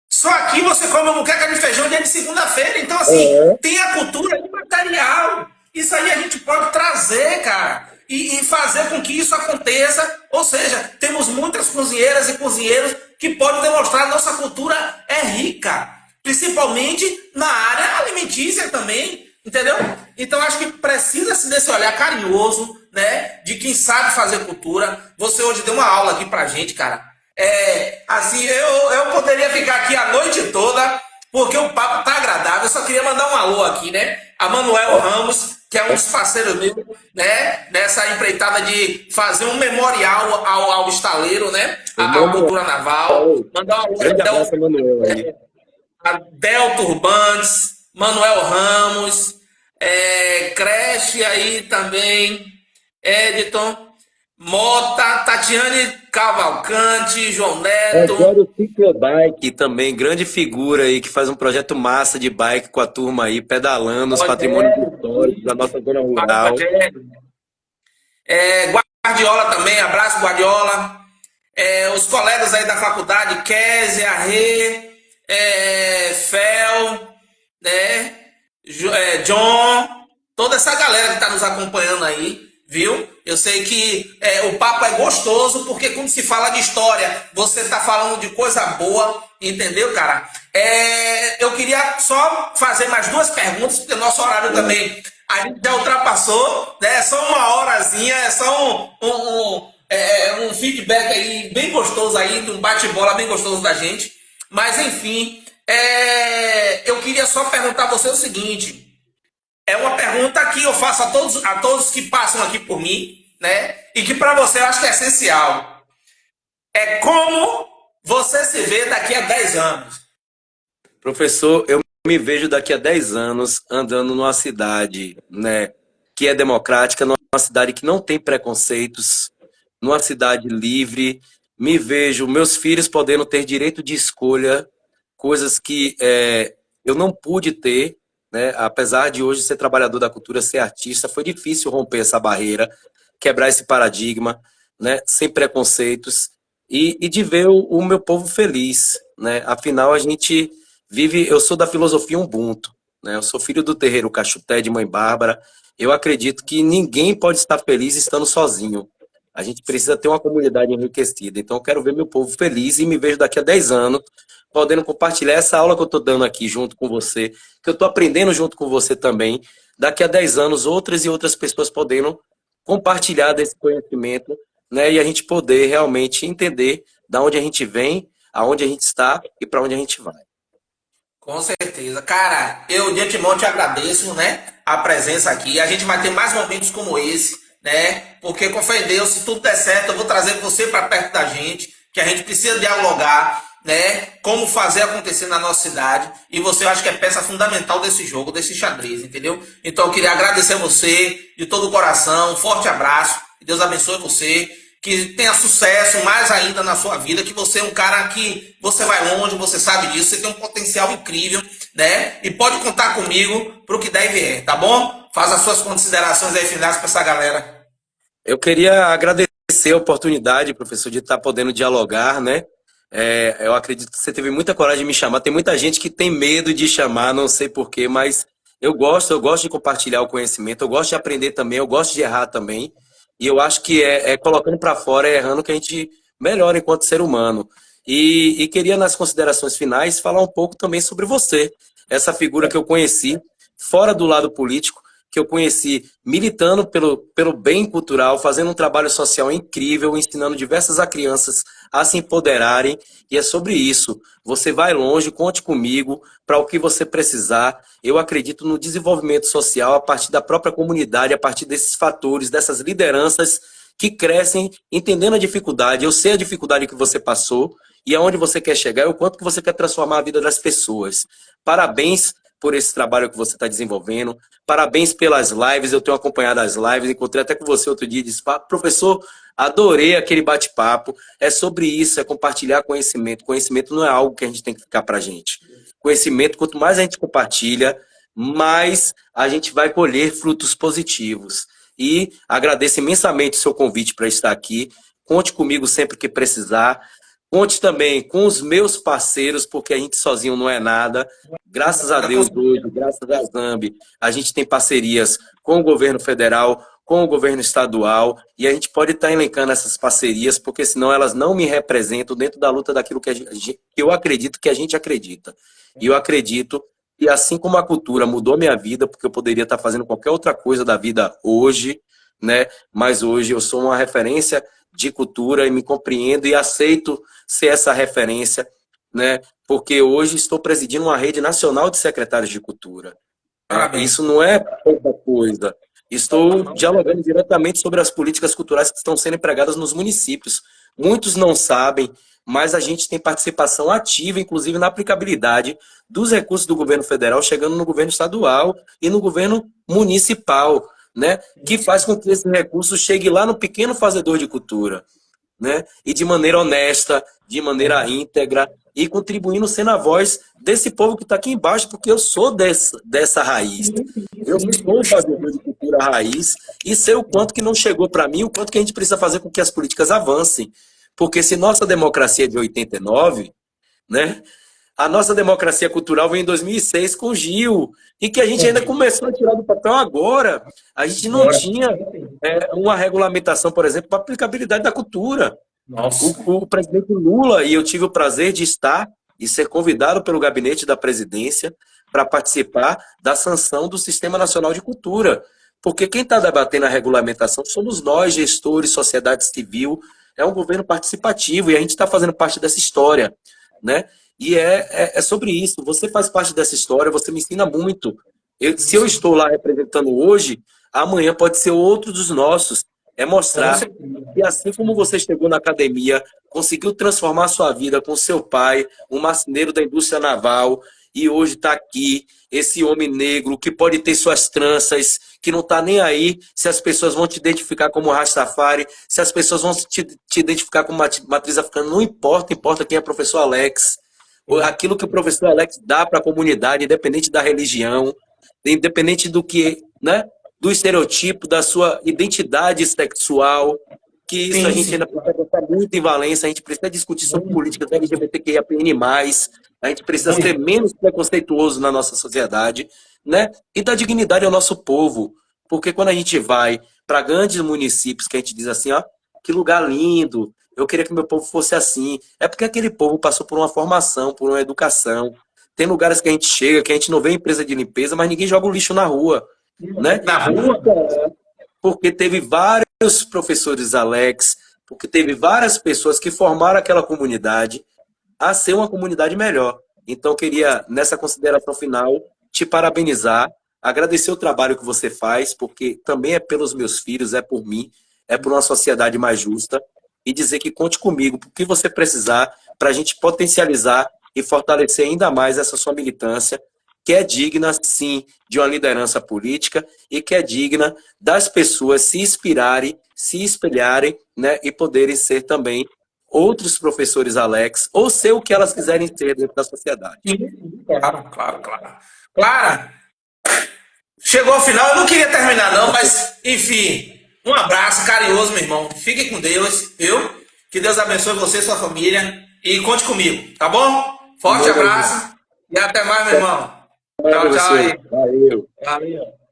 Só aqui você come uma muqueca de feijão dia de segunda-feira. Então, assim, tem a cultura material. Isso aí a gente pode trazer, cara. E fazer com que isso aconteça. Ou seja, temos muitas cozinheiras e cozinheiros que podem demonstrar que a nossa cultura é rica. Principalmente na área alimentícia também. Entendeu? Então, acho que precisa-se desse olhar carinhoso, né? De quem sabe fazer cultura. Você hoje deu uma aula aqui pra gente, cara. Assim, eu poderia ficar aqui a noite toda, porque o papo tá agradável. Eu só queria mandar um alô aqui, né? A Manuel Ramos, que é um dos parceiros meus, né? Nessa empreitada de fazer um memorial ao estaleiro, né? À cultura naval. Mandar um alô a Del Turbantes, Manuel Ramos, Creche aí também, Editon. Mota, Tatiane Cavalcante, João Neto. Rogério Ciclobike também, grande figura aí, que faz um projeto massa de bike com a turma aí, pedalando os patrimônios Rogério, históricos da nossa zona Fábio rural. Rogério. Guardiola também, abraço Guardiola. Os colegas aí da faculdade, Kézia, Rê, Fel, né? John, toda essa galera que está nos acompanhando aí, viu? Eu sei que o papo é gostoso, porque quando se fala de história, você está falando de coisa boa, entendeu, cara? Eu queria só fazer mais duas perguntas, porque nosso horário também a gente já ultrapassou, né? É só uma horazinha, é só um feedback aí bem gostoso aí, de um bate-bola bem gostoso da gente. Mas enfim, eu queria só perguntar a você o seguinte. É uma pergunta que eu faço a todos que passam aqui por mim, né? E que para você eu acho que é essencial. É como você se vê daqui a 10 anos. Professor, eu me vejo daqui a 10 anos andando numa cidade, né, que é democrática, numa cidade que não tem preconceitos, numa cidade livre. Me vejo meus filhos podendo ter direito de escolha, coisas que eu não pude ter, né? Apesar de hoje ser trabalhador da cultura, ser artista, foi difícil romper essa barreira, quebrar esse paradigma, né? Sem preconceitos e de ver o meu povo feliz, né? Afinal, a gente vive. Eu sou da filosofia Ubuntu, né? Eu sou filho do terreiro Caxuté de Mãe Bárbara. Eu acredito que ninguém pode estar feliz estando sozinho. A gente precisa ter uma comunidade enriquecida. Então, eu quero ver meu povo feliz e me vejo daqui a 10 anos podendo compartilhar essa aula que eu estou dando aqui junto com você, que eu estou aprendendo junto com você também. Daqui a 10 anos, outras e outras pessoas podendo compartilhar desse conhecimento, né? E a gente poder realmente entender da onde a gente vem, aonde a gente está e para onde a gente vai. Com certeza. Cara, eu de antemão te agradeço, né? A presença aqui. A gente vai ter mais momentos como esse, né? Porque com fé em Deus, se tudo der certo, eu vou trazer você para perto da gente, que a gente precisa dialogar, né? Como fazer acontecer na nossa cidade. E você, eu acho que é peça fundamental desse jogo, desse xadrez, entendeu? Então eu queria agradecer a você de todo o coração. Um forte abraço. Que Deus abençoe você. Que tenha sucesso mais ainda na sua vida, que você é um cara que você vai longe, você sabe disso, você tem um potencial incrível, né? E pode contar comigo para o que der e vier, tá bom? Faz as suas considerações aí finais para essa galera. Eu queria agradecer a oportunidade, professor, de estar podendo dialogar, né? Eu acredito que você teve muita coragem de me chamar. Tem muita gente que tem medo de chamar, não sei porquê, mas eu gosto de compartilhar o conhecimento, eu gosto de aprender também, eu gosto de errar também. E eu acho que é colocando para fora, é errando que a gente melhora enquanto ser humano. E queria, nas considerações finais, falar um pouco também sobre você, essa figura que eu conheci, fora do lado político, que eu conheci militando pelo bem cultural, fazendo um trabalho social incrível, ensinando diversas crianças a se empoderarem. E é sobre isso. Você vai longe, conte comigo para o que você precisar. Eu acredito no desenvolvimento social a partir da própria comunidade, a partir desses fatores, dessas lideranças que crescem entendendo a dificuldade. Eu sei a dificuldade que você passou e aonde você quer chegar e o quanto que você quer transformar a vida das pessoas. Parabéns por esse trabalho que você está desenvolvendo. Parabéns pelas lives, eu tenho acompanhado as lives, encontrei até com você outro dia e disse, professor, adorei aquele bate-papo. É sobre isso, é compartilhar conhecimento. Conhecimento não é algo que a gente tem que ficar para a gente. Conhecimento, quanto mais a gente compartilha, mais a gente vai colher frutos positivos. E agradeço imensamente o seu convite para estar aqui. Conte comigo sempre que precisar. Conte também com os meus parceiros, porque a gente sozinho não é nada. Graças a Deus hoje, graças a Zambi, a gente tem parcerias com o governo federal, com o governo estadual, e a gente pode estar elencando essas parcerias, porque senão elas não me representam dentro da luta daquilo que eu acredito que a gente acredita. E eu acredito que assim como a cultura mudou minha vida, porque eu poderia estar fazendo qualquer outra coisa da vida hoje, né? Mas hoje eu sou uma referência de cultura e me compreendo e aceito ser essa referência, né? Porque hoje estou presidindo uma rede nacional de secretários de cultura. Parabéns. Isso não é pouca coisa. Estou dialogando diretamente sobre as políticas culturais que estão sendo empregadas nos municípios. Muitos não sabem, mas a gente tem participação ativa, inclusive na aplicabilidade dos recursos do governo federal, chegando no governo estadual e no governo municipal. né, que faz com que esse recurso chegue lá no pequeno fazedor de cultura, né, e de maneira honesta, de maneira íntegra, e contribuindo sendo a voz desse povo que está aqui embaixo, porque eu sou dessa raiz. Eu sou um fazedor de cultura raiz e sei o quanto que não chegou para mim, o quanto que a gente precisa fazer com que as políticas avancem. Porque se nossa democracia é de 89, né, a nossa democracia cultural veio em 2006 com o Gil, e que a gente ainda começou a tirar do papel agora. A gente não tinha uma regulamentação, por exemplo, para a aplicabilidade da cultura. Nossa. O presidente Lula, e eu tive o prazer de estar e ser convidado pelo gabinete da presidência para participar da sanção do Sistema Nacional de Cultura. Porque quem está debatendo a regulamentação somos nós, gestores, sociedade civil, é um governo participativo e a gente está fazendo parte dessa história, né? E é sobre isso. Você faz parte dessa história, você me ensina muito. Se eu estou lá representando hoje, amanhã pode ser outro dos nossos. É mostrar que assim como você chegou na academia, conseguiu transformar sua vida com seu pai, um marceneiro da indústria naval, e hoje está aqui, esse homem negro que pode ter suas tranças, que não está nem aí se as pessoas vão te identificar como Rastafari, se as pessoas vão te identificar como matriz africana, não importa, importa quem é professor Alex. Aquilo que o professor Alex dá para a comunidade, independente da religião, independente do que, né, do estereotipo, da sua identidade sexual, que isso a gente ainda precisa estar muito em Valência, a gente precisa discutir sobre políticas LGBTQIAPN+, a gente precisa ser menos preconceituoso na nossa sociedade, né, e dar dignidade ao nosso povo, porque quando a gente vai para grandes municípios que a gente diz assim, ó, que lugar lindo, eu queria que meu povo fosse assim, é porque aquele povo passou por uma formação, por uma educação. Tem lugares que a gente chega, que a gente não vê empresa de limpeza, mas ninguém joga o lixo na rua, né? Na rua? Porque teve vários professores Alex, porque teve várias pessoas que formaram aquela comunidade a ser uma comunidade melhor. Então, eu queria, nessa consideração final, te parabenizar, agradecer o trabalho que você faz, porque também é pelos meus filhos, é por mim, é por uma sociedade mais justa, e dizer que conte comigo, por que você precisar, para a gente potencializar e fortalecer ainda mais essa sua militância, que é digna, sim, de uma liderança política e que é digna das pessoas se inspirarem, se espelharem, né, e poderem ser também outros professores Alex, ou ser o que elas quiserem ser dentro da sociedade. Claro, claro, claro. Clara, chegou ao final, eu não queria terminar não, mas, enfim, um abraço carinhoso, meu irmão. Fique com Deus, viu? Que Deus abençoe você e sua família. E conte comigo, tá bom? Forte abraço e até mais, meu irmão. Tchau, tchau aí. Valeu. Valeu.